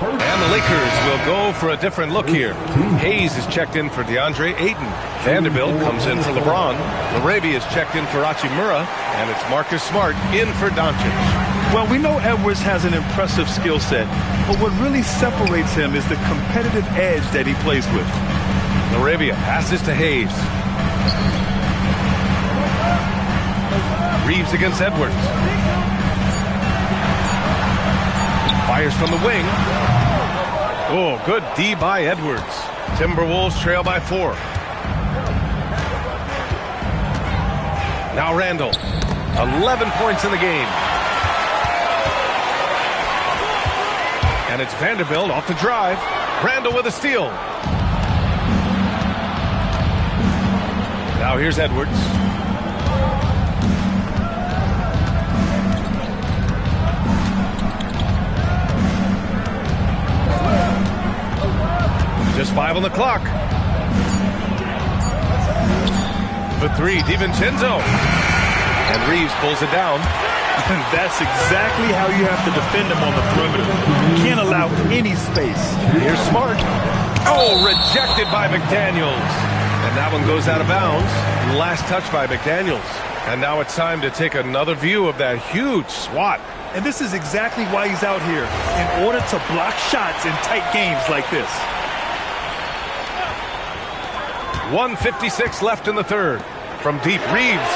And the Lakers will go for a different look here. Hayes is checked in for DeAndre Ayton. Vanderbilt comes in for LeBron. LaRavia is checked in for Hachimura. And it's Marcus Smart in for Doncic. Well, we know Edwards has an impressive skill set, but what really separates him is the competitive edge that he plays with. LaRavia passes to Hayes. Reeves against Edwards. Fires from the wing. Oh, good D by Edwards. Timberwolves trail by 4. Now Randall. 11 points in the game. And it's Vanderbilt off the drive. Randall with a steal. Now here's Edwards. Just 5 on the clock. The 3, DiVincenzo. And Reeves pulls it down. That's exactly how you have to defend him on the perimeter. You can't allow any space. Here's Smart. Oh, rejected by McDaniels. And that one goes out of bounds. Last touch by McDaniels. And now it's time to take another view of that huge swat. And this is exactly why he's out here, in order to block shots in tight games like this. 1:56 left in the third. From deep, Reeves.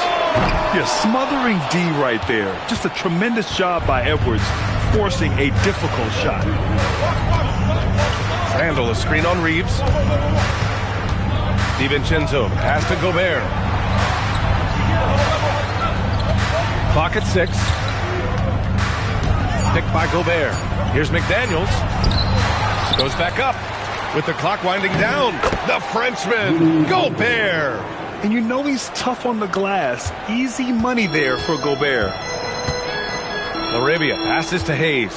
Yeah, smothering D right there. Just a tremendous job by Edwards, forcing a difficult shot. Randall, a screen on Reeves. DiVincenzo, pass to Gobert. Clock at 6. Picked by Gobert. Here's McDaniels. Goes back up with the clock winding down. The Frenchman, Gobert. And you know he's tough on the glass. Easy money there for Gobert. LaRavia passes to Hayes.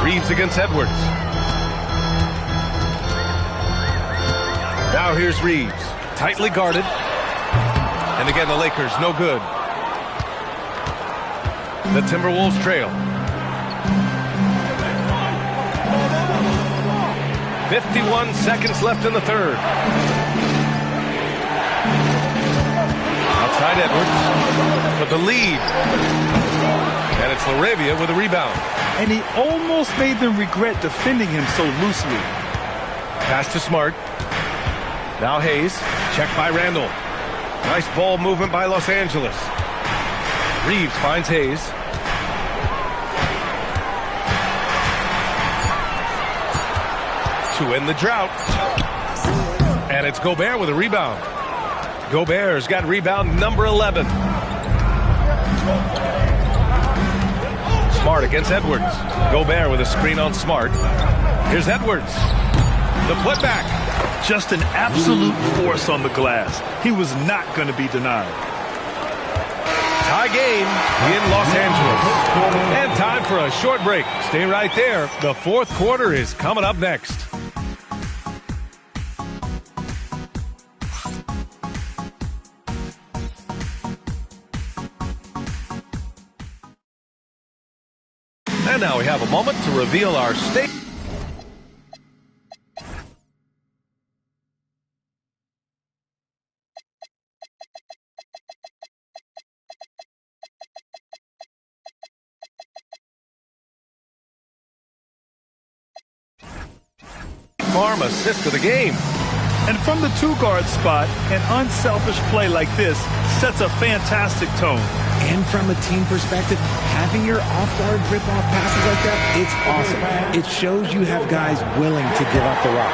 Reeves against Edwards. Now here's Reeves. Tightly guarded. And again, the Lakers, no good. The Timberwolves trail. 51 seconds left in the third. Outside Edwards for the lead. And it's LaRavia with a rebound. And he almost made them regret defending him so loosely. Pass to Smart. Now Hayes. Checked by Randall. Nice ball movement by Los Angeles. Reeves finds Hayes. To end the drought. And it's Gobert with a rebound. Gobert's got rebound number 11. Smart against Edwards. Gobert with a screen on Smart. Here's Edwards. The putback. Just an absolute force on the glass. He was not going to be denied. Tie game in Los Angeles. And time for a short break. Stay right there. The fourth quarter is coming up next. And now we have a moment to reveal our state. Farm assist of the game. And from the two-guard spot, an unselfish play like this sets a fantastic tone. And from a team perspective, having your off-guard rip-off passes like that, it's awesome. It shows you have guys willing to give up the rock.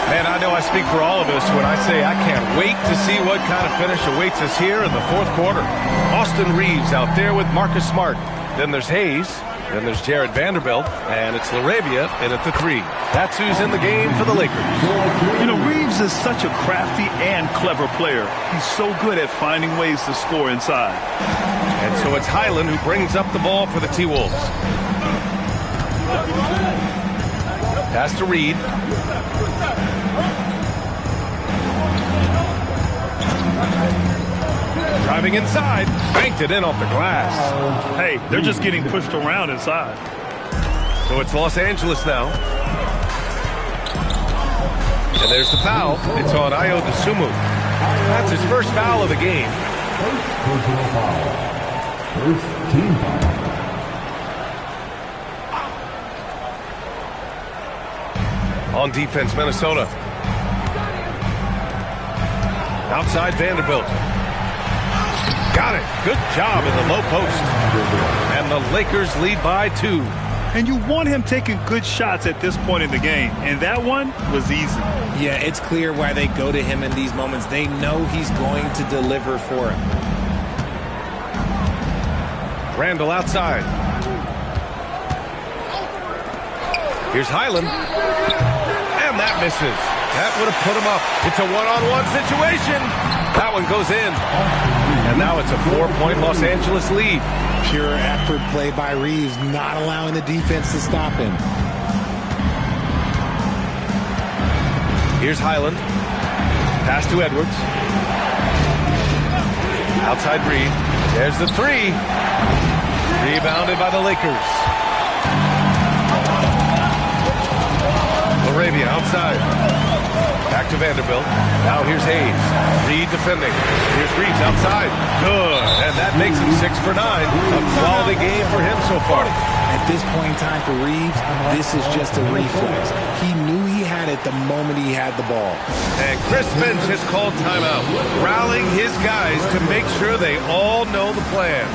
Man, I know I speak for all of us when I say I can't wait to see what kind of finish awaits us here in the fourth quarter. Austin Reeves out there with Marcus Smart. Then there's Hayes. Then there's Jared Vanderbilt. And it's LaRavia in at the 3. That's who's in the game for the Lakers. You know, Reeves is such a crafty and clever player. He's so good at finding ways to score inside. And so it's Highland who brings up the ball for the T-Wolves. Pass to Reed. Driving inside. Banked it in off the glass. Hey, they're just getting pushed around inside. So it's Los Angeles now. And there's the foul. It's on Ayo Dosunmu. That's his first foul of the game. Personal foul. First team foul. On defense, Minnesota. Outside Vanderbilt. Got it. Good job in the low post. And the Lakers lead by 2. And you want him taking good shots at this point in the game. And that one was easy. Yeah, it's clear why they go to him in these moments. They know he's going to deliver for him. Randall outside. Here's Highland. And that misses. That would have put him up. It's a one-on-one situation. That one goes in. And now it's a 4-point Los Angeles lead. Pure effort play by Reeves, not allowing the defense to stop him. Here's Highland. Pass to Edwards. Outside Reed. There's the 3. Rebounded by the Lakers. Laravia outside. Back to Vanderbilt. Now here's Hayes. Reed defending. Here's Reeves outside. Good. And that makes him 6 for 9. A quality game for him so far. At this point in time for Reeves, this is just a reflex. He knew he had it the moment he had the ball. And Chris Finch has called timeout, rallying his guys to make sure they all know the plan.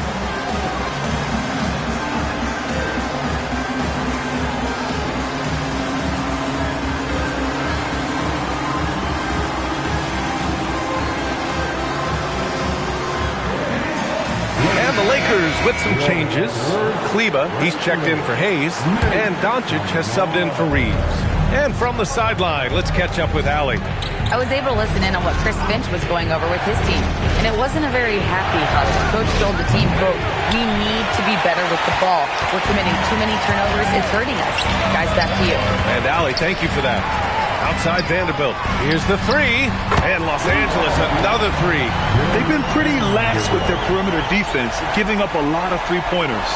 And the Lakers with some changes. Kleba, he's checked in for Hayes, and Doncic has subbed in for Reeves. And from the sideline, let's catch up with Allie. I was able to listen in on what Chris Finch was going over with his team, and it wasn't a very happy huddle. Coach told the team, quote, "We need to be better with the ball. We're committing too many turnovers. It's hurting us." Guys, back to you. And Allie, thank you for that. Outside Vanderbilt. Here's the 3. And Los Angeles, another 3. They've been pretty lax with their perimeter defense, giving up a lot of three-pointers.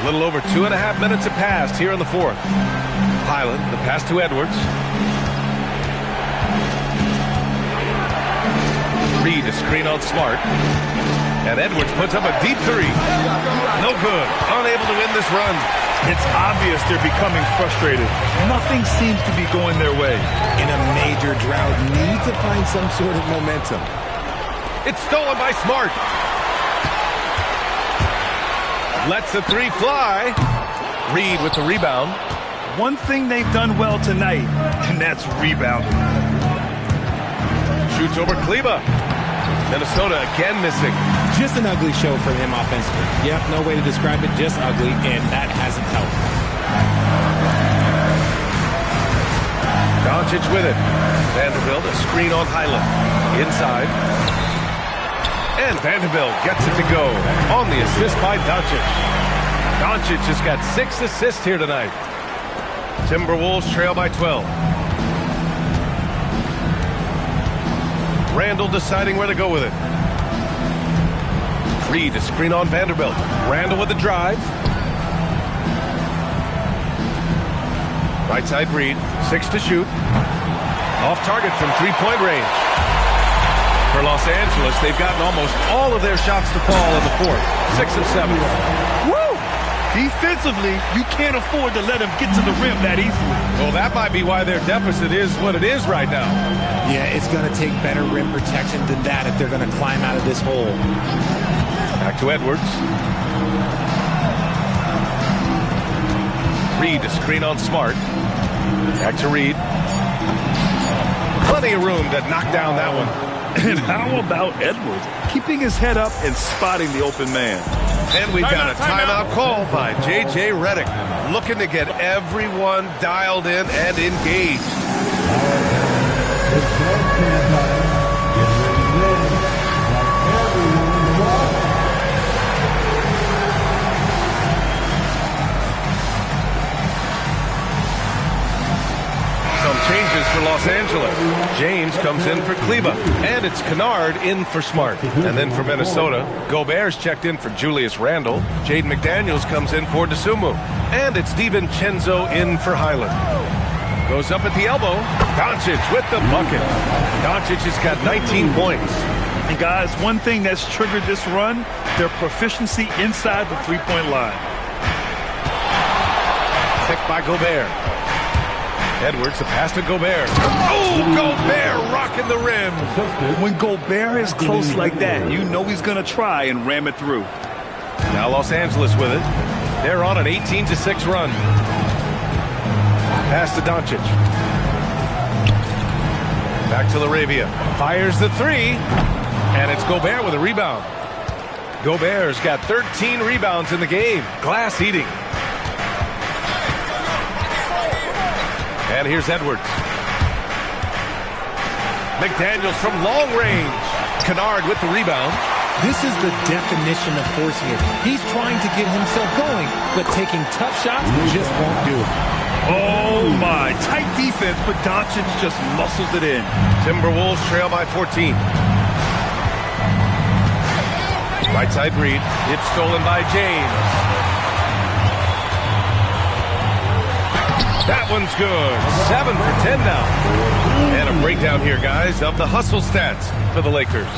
A little over 2.5 minutes have passed here in the 4th. Highland, the pass to Edwards. Reed, a screen on Smart. And Edwards puts up a deep 3. No good. Unable to win this run. It's obvious they're becoming frustrated. Nothing seems to be going their way. In a major drought, need to find some sort of momentum. It's stolen by Smart. Lets the 3 fly. Reed with the rebound. One thing they've done well tonight, and that's rebounding. Shoots over Kleba. Minnesota again missing. Just an ugly show for him offensively. Yep, no way to describe it, just ugly, and that hasn't helped. Doncic with it. Vanderbilt, a screen on Highland. Inside. And Vanderbilt gets it to go on the assist by Doncic. Doncic has got 6 assists here tonight. Timberwolves trail by 12. Randall deciding where to go with it. Reed, a screen on Vanderbilt. Randall with the drive. Right side Reed, 6 to shoot. Off target from 3-point range. For Los Angeles, they've gotten almost all of their shots to fall in the 4th. 6 of 7. Woo! Defensively, you can't afford to let them get to the rim that easily. Well, that might be why their deficit is what it is right now. Yeah, it's going to take better rim protection than that if they're going to climb out of this hole. Back to Edwards. Reed, a screen on Smart. Back to Reed. Plenty of room to knock down that one. And how about Edwards keeping his head up and spotting the open man? And we've got a timeout call by J.J. Redick, looking to get everyone dialed in and engaged. changes for Los Angeles. James comes in for Kleba, and it's Kennard in for Smart. And then for Minnesota, Gobert's checked in for Julius Randle. Jaden McDaniels comes in for DeSumo. And it's DiVincenzo in for Highland. Goes up at the elbow. Doncic with the bucket. Doncic has got 19 points. And guys, one thing that's triggered this run, their proficiency inside the three-point line. Picked by Gobert. Edwards, the pass to Gobert. Oh, Gobert rocking the rim. When Gobert is close like that, you know he's going to try and ram it through. Now Los Angeles with it. They're on an 18-6 run. Pass to Doncic. Back to LaRavia. Fires the three. And it's Gobert with a rebound. Gobert's got 13 rebounds in the game. Glass eating. And here's Edwards. McDaniels from long range. Kennard with the rebound. This is the definition of forcing it. He's trying to get himself going, but taking tough shots just won't do it. Oh, my. Tight defense, but Doncic just muscles it in. Timberwolves trail by 14. Right side read. It's stolen by James. That one's good. 7 for 10 now. And a breakdown here, guys, of the hustle stats for the Lakers.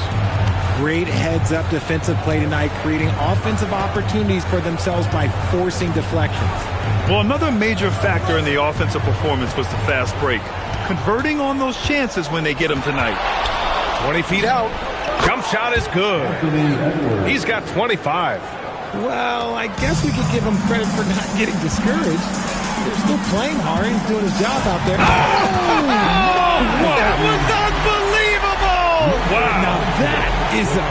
Great heads-up defensive play tonight, creating offensive opportunities for themselves by forcing deflections. Well, another major factor in the offensive performance was the fast break. Converting on those chances when they get them tonight. 20 feet out. Jump shot is good. He's got 25. Well, I guess we could give him credit for not getting discouraged. They're still playing hard. He's doing his job out there. That was unbelievable! Wow. Now that is a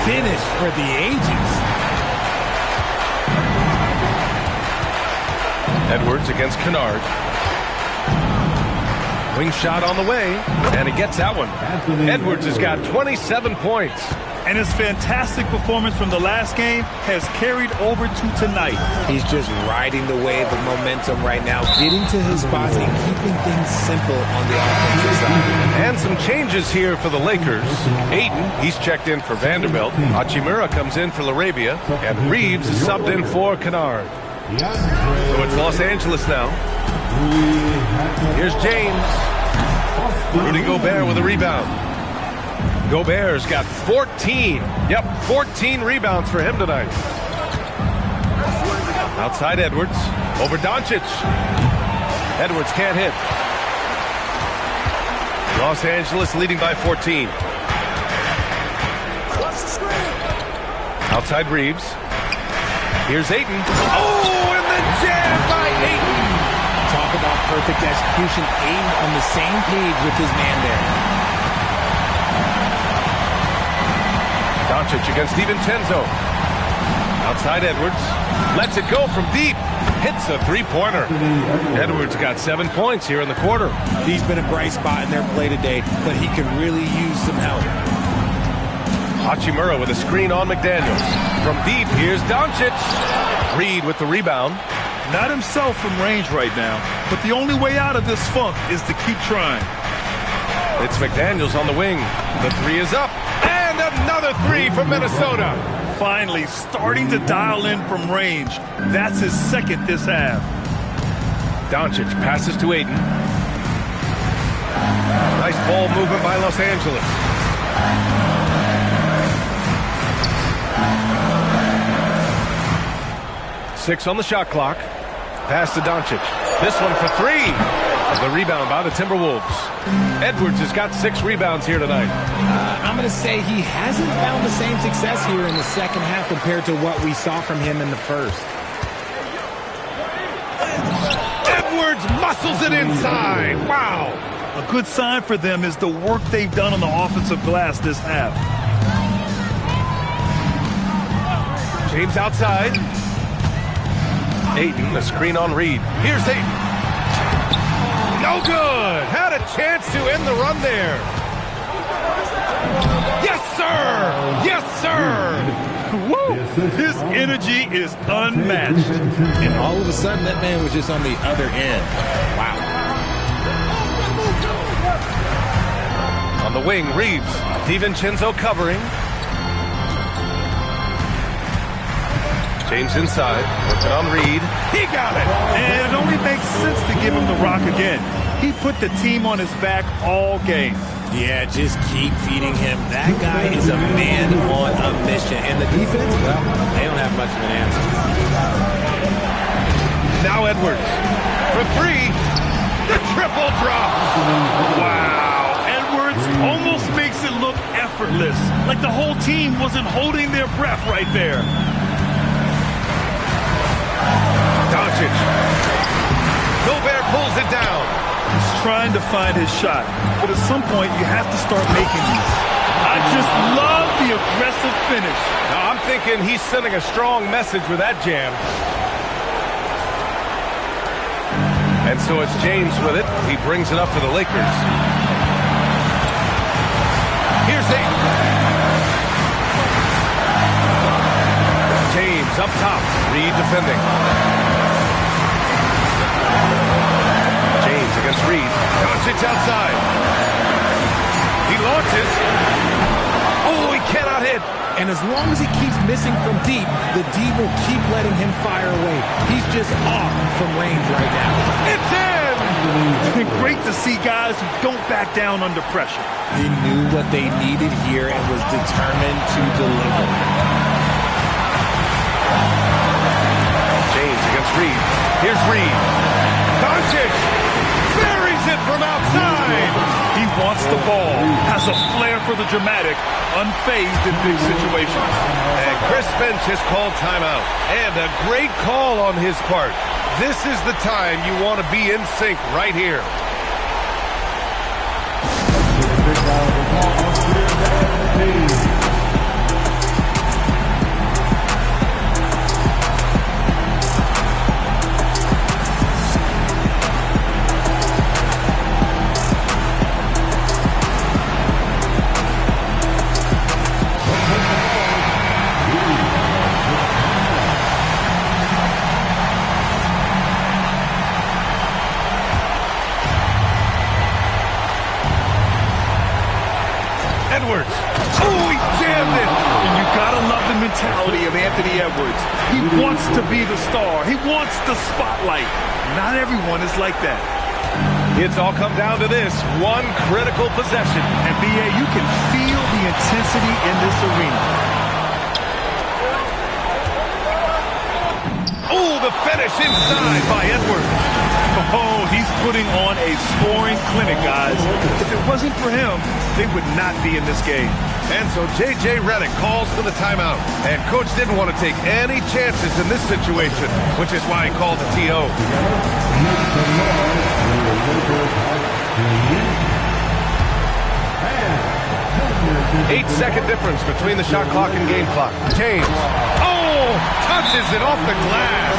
finish for the ages. Edwards against Kennard. Wing shot on the way, and he gets that one. Edwards has got 27 points. And his fantastic performance from the last game has carried over to tonight. He's just riding the wave of momentum right now, getting to his spots and keeping things simple on the offensive side. And some changes here for the Lakers. Ayton, he's checked in for Vanderbilt. Hachimura comes in for LaRavia. And Reeves is subbed in for Kennard. So it's Los Angeles now. Here's James. Rudy Gobert with a rebound. Gobert's got 14. Yep, 14 rebounds for him tonight. Outside Edwards. Over Doncic. Edwards can't hit. Los Angeles leading by 14. Outside Reeves. Here's Ayton. Oh, and the jam by Ayton. Talk about perfect execution. Ayton on the same page with his man there. Doncic against DiVincenzo. Outside Edwards. Lets it go from deep. Hits a three-pointer. Edwards got 7 points here in the quarter. He's been a bright spot in their play today, but he could really use some help. Hachimura with a screen on McDaniels. From deep, here's Doncic. Reed with the rebound. Not himself from range right now, but the only way out of this funk is to keep trying. It's McDaniels on the wing. The three is up. And another three from Minnesota. Finally starting to dial in from range. That's his second this half. Doncic passes to Ayton. Nice ball movement by Los Angeles. Six on the shot clock. Pass to Doncic. This one for three. The rebound by the Timberwolves. Edwards has got 6 rebounds here tonight. I'm going to say he hasn't found the same success here in the second half compared to what we saw from him in the first. Edwards muscles it inside. Wow. A good sign for them is the work they've done on the offensive glass this half. James outside. Ayton, a screen on Reed. Here's Ayton. No good. Had a chance to end the run there. Yes, sir. Yes, sir. Woo. His energy is unmatched. And all of a sudden, that man was just on the other end. Wow. On the wing, Reeves. DiVincenzo covering. James inside. Working on Reed. He got it! And it only makes sense to give him the rock again. He put the team on his back all game. Yeah, just keep feeding him. That guy is a man on a mission. And the defense, well, they don't have much of an answer. Now Edwards. For three. The triple drop. Wow. Edwards almost makes it look effortless. Like the whole team wasn't holding their breath right there. Doncic. Gobert pulls it down. He's trying to find his shot, but at some point you have to start making these. I just love the aggressive finish. Now I'm thinking he's sending a strong message with that jam. And so it's James with it. He brings it up for the Lakers. Here's Ayton. James up top. Reed defending. James against Reed. Doncic outside. He launches. Oh, he cannot hit. And as long as he keeps missing from deep, the D will keep letting him fire away. He's just off from range right now. It's in! It's been great to see guys who don't back down under pressure. He knew what they needed here and was determined to deliver. James against Reed. Here's Reed. Doncic buries it from outside. He wants the ball, has a flair for the dramatic, unfazed in big situations. And Chris Finch has called timeout. And a great call on his part. This is the time you want to be in sync right here. Edwards. Oh, he jammed it. And you gotta love the mentality of Anthony Edwards. He wants to be the star. He wants the spotlight. Not everyone is like that. It's all come down to this one critical possession. And B.A., you can feel the intensity in this arena. Oh, the finish inside by Edwards. Oh, he's putting on a scoring clinic, guys. If it wasn't for him, they would not be in this game. And so J.J. Redick calls for the timeout. And Coach didn't want to take any chances in this situation, which is why he called the T.O. 8-second difference between the shot clock and game clock. James. Oh, touches it off the glass.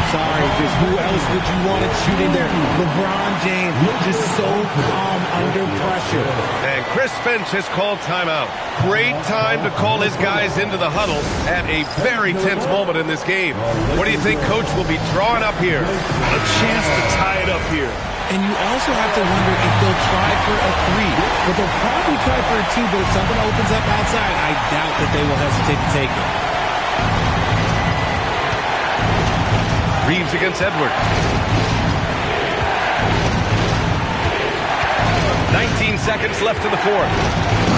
Sorry, just who else would you want to shoot in there? LeBron James, just so calm under pressure. And Chris Finch has called timeout. Great time to call his guys into the huddle at a very tense moment in this game. What do you think Coach will be drawing up here? A chance to tie it up here. And you also have to wonder if they'll try for a three. But they'll probably try for a two, but if something opens up outside, I doubt that they will hesitate to take it. Reeves against Edwards. 19 seconds left in the fourth.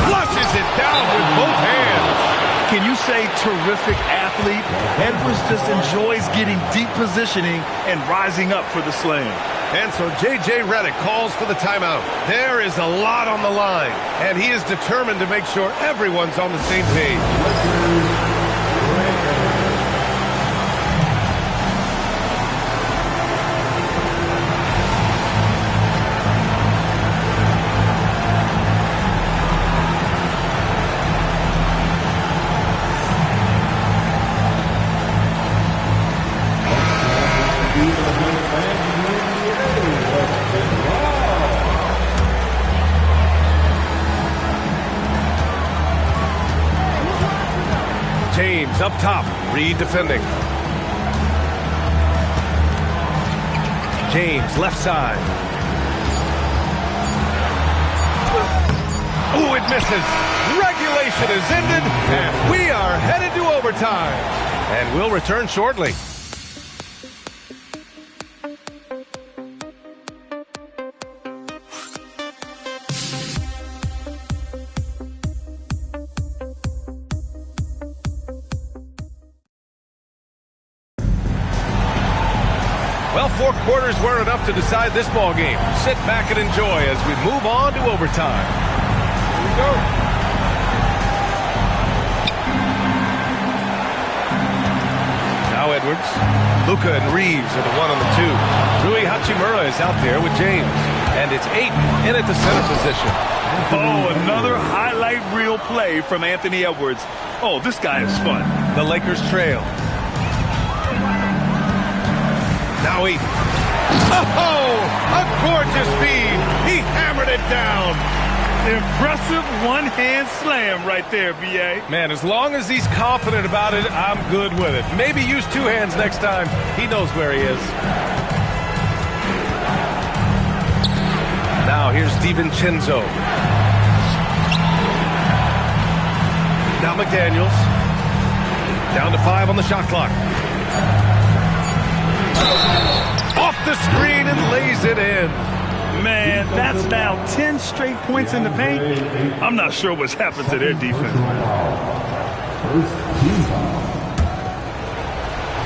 Flushes it down with both hands. Can you say terrific athlete? Edwards just enjoys getting deep positioning and rising up for the slam. And so J.J. Redick calls for the timeout. There is a lot on the line, and he is determined to make sure everyone's on the same page. James up top, Reed defending. James left side. Ooh, it misses. Regulation is ended, and we are headed to overtime. And we'll return shortly. Well, 4 quarters weren't enough to decide this ball game. Sit back and enjoy as we move on to overtime. Here we go. Now Edwards. Luka and Reeves are the 1 and the 2. Rui Hachimura is out there with James. And it's Ayton in at the center position. Oh, another highlight reel play from Anthony Edwards. Oh, this guy is fun. The Lakers trail. Now Ayton. Oh, a gorgeous feed. He hammered it down. Impressive one-hand slam right there, B.A. Man, as long as he's confident about it, I'm good with it. Maybe use 2 hands next time. He knows where he is. Now here's DiVincenzo. Now McDaniels. Down to 5 on the shot clock. Off the screen and lays it in. Man, that's now 10 straight points in the paint. I'm not sure what's happened to their defense. First team foul.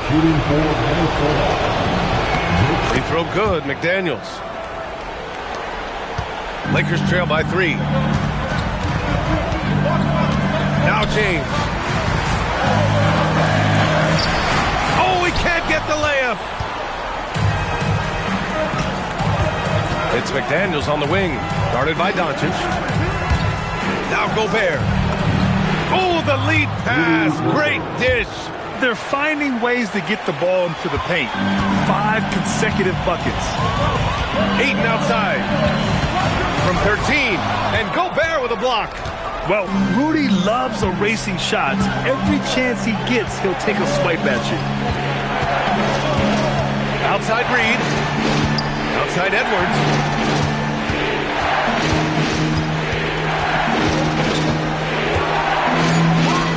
Shooting for Minnesota. Free throw good, McDaniels. Lakers trail by 3. Now James. Oh, he can't get the layup. It's McDaniels on the wing, guarded by Doncic. Now Gobert. Oh, the lead pass. Great dish. They're finding ways to get the ball into the paint. 5 consecutive buckets. Ayton outside. From 13. And Gobert with a block. Well, Rudy loves erasing shots. Every chance he gets, he'll take a swipe at you. Outside Reed. Outside Edwards.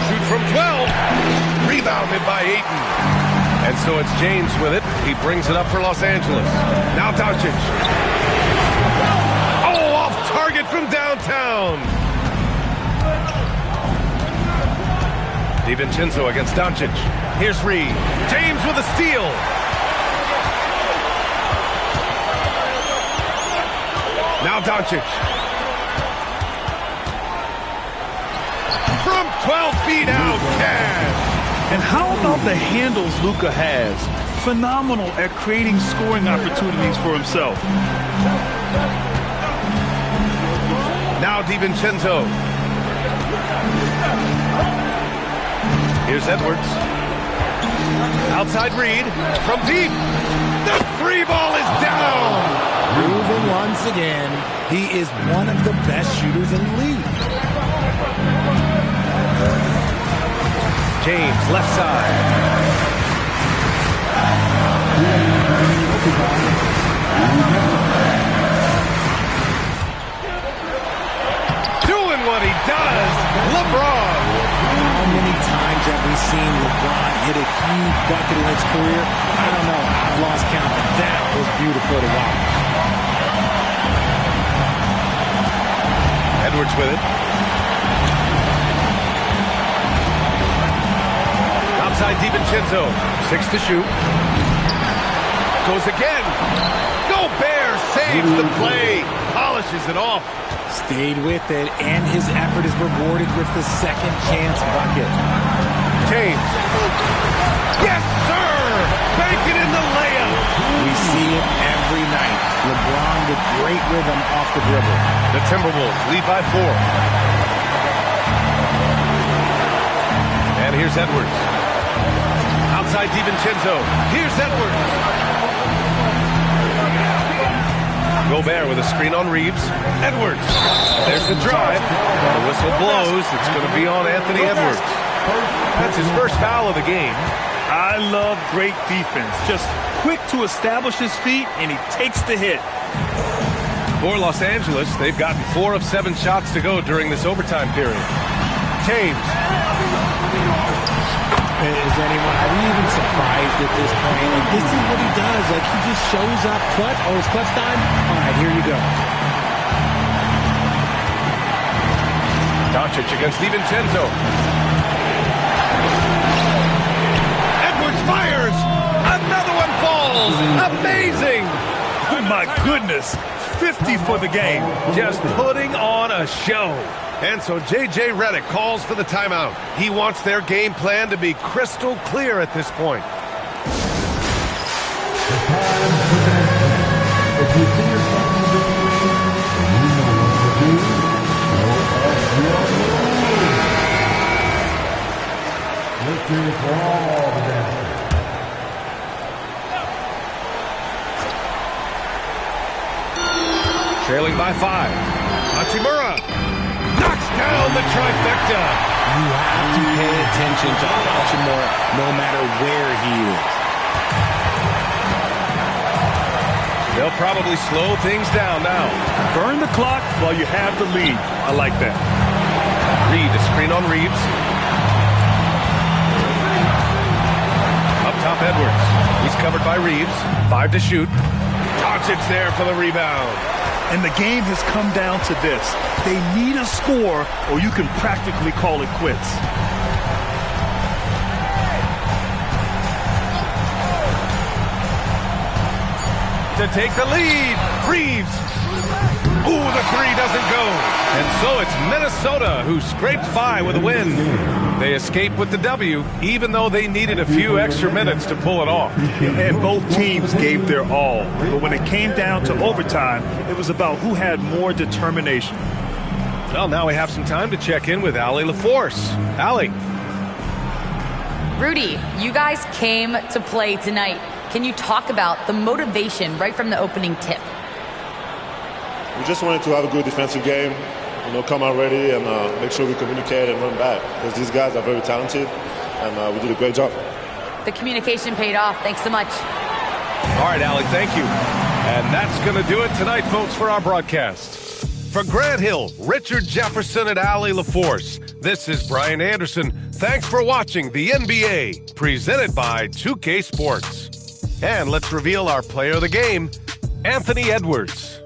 Shoot from 12. Rebounded by Ayton. And so it's James with it. He brings it up for Los Angeles. Now Doncic. Oh, off target from downtown. DiVincenzo against Doncic. Here's Reed. James with a steal. Now Doncic. From 12 feet out, Cash. And how about the handles Luka has? Phenomenal at creating scoring opportunities for himself. Now DiVincenzo. Here's Edwards. Outside Reed. From deep. The 3 ball is down. Proven once again, he is one of the best shooters in the league. James, left side. Doing what he does, LeBron. How many times have we seen LeBron hit a huge bucket in his career? I don't know. I've lost count, but that was beautiful to watch. Edwards with it. Outside DiVincenzo. 6 to shoot. Goes again. Gobert saves the play. Polishes it off. Stayed with it, and his effort is rewarded with the second chance bucket. James. Yes, sir! Banking in the layup. We see it every night. LeBron with great rhythm off the dribble. The Timberwolves lead by 4. And here's Edwards. Outside DiVincenzo. Here's Edwards. Gobert with a screen on Reeves. Edwards. There's the drive. The whistle blows. It's going to be on Anthony Edwards. That's his first foul of the game. I love great defense. Just quick to establish his feet, and he takes the hit. For Los Angeles, they've gotten 4 of 7 shots to go during this overtime period. James. Is anyone, are we even surprised at this point? Like, this is what he does. Like, he just shows up clutch. Oh, it's clutch time? All right, here you go. Doncic against DiVincenzo. Edwards fires. Another one falls. Amazing. Oh, my goodness. 50 for the game. Just putting on a show. And so J.J. Redick calls for the timeout. He wants their game plan to be crystal clear at this point. If you see yourself in the game, you know what to do. Show us your moves. Let's do it for all the dancers. Trailing by 5. Hachimura knocks down the trifecta. You have to pay attention to Hachimura no matter where he is. They'll probably slow things down now. Burn the clock while you have the lead. I like that. Reed, a screen on Reeves. Up top, Edwards. He's covered by Reeves. 5 to shoot. Doncic there for the rebound. And the game has come down to this. They need a score, or you can practically call it quits. To take the lead, Reeves. Ooh, the 3 doesn't go. And so it's Minnesota who scrapes by with a win. They escape with the W, even though they needed a few extra minutes to pull it off. And both teams gave their all. But when it came down to overtime, it was about who had more determination. Well, now we have some time to check in with Allie LaForce. Allie. Rudy, you guys came to play tonight. Can you talk about the motivation right from the opening tip? We just wanted to have a good defensive game, come out ready and make sure we communicate and run back, because these guys are very talented, and we did a great job. The communication paid off. Thanks so much. All right, Allie, thank you. And that's going to do it tonight, folks, for our broadcast. For Grant Hill, Richard Jefferson, and Allie LaForce, this is Brian Anderson. Thanks for watching the NBA, presented by 2K Sports. And let's reveal our player of the game, Anthony Edwards.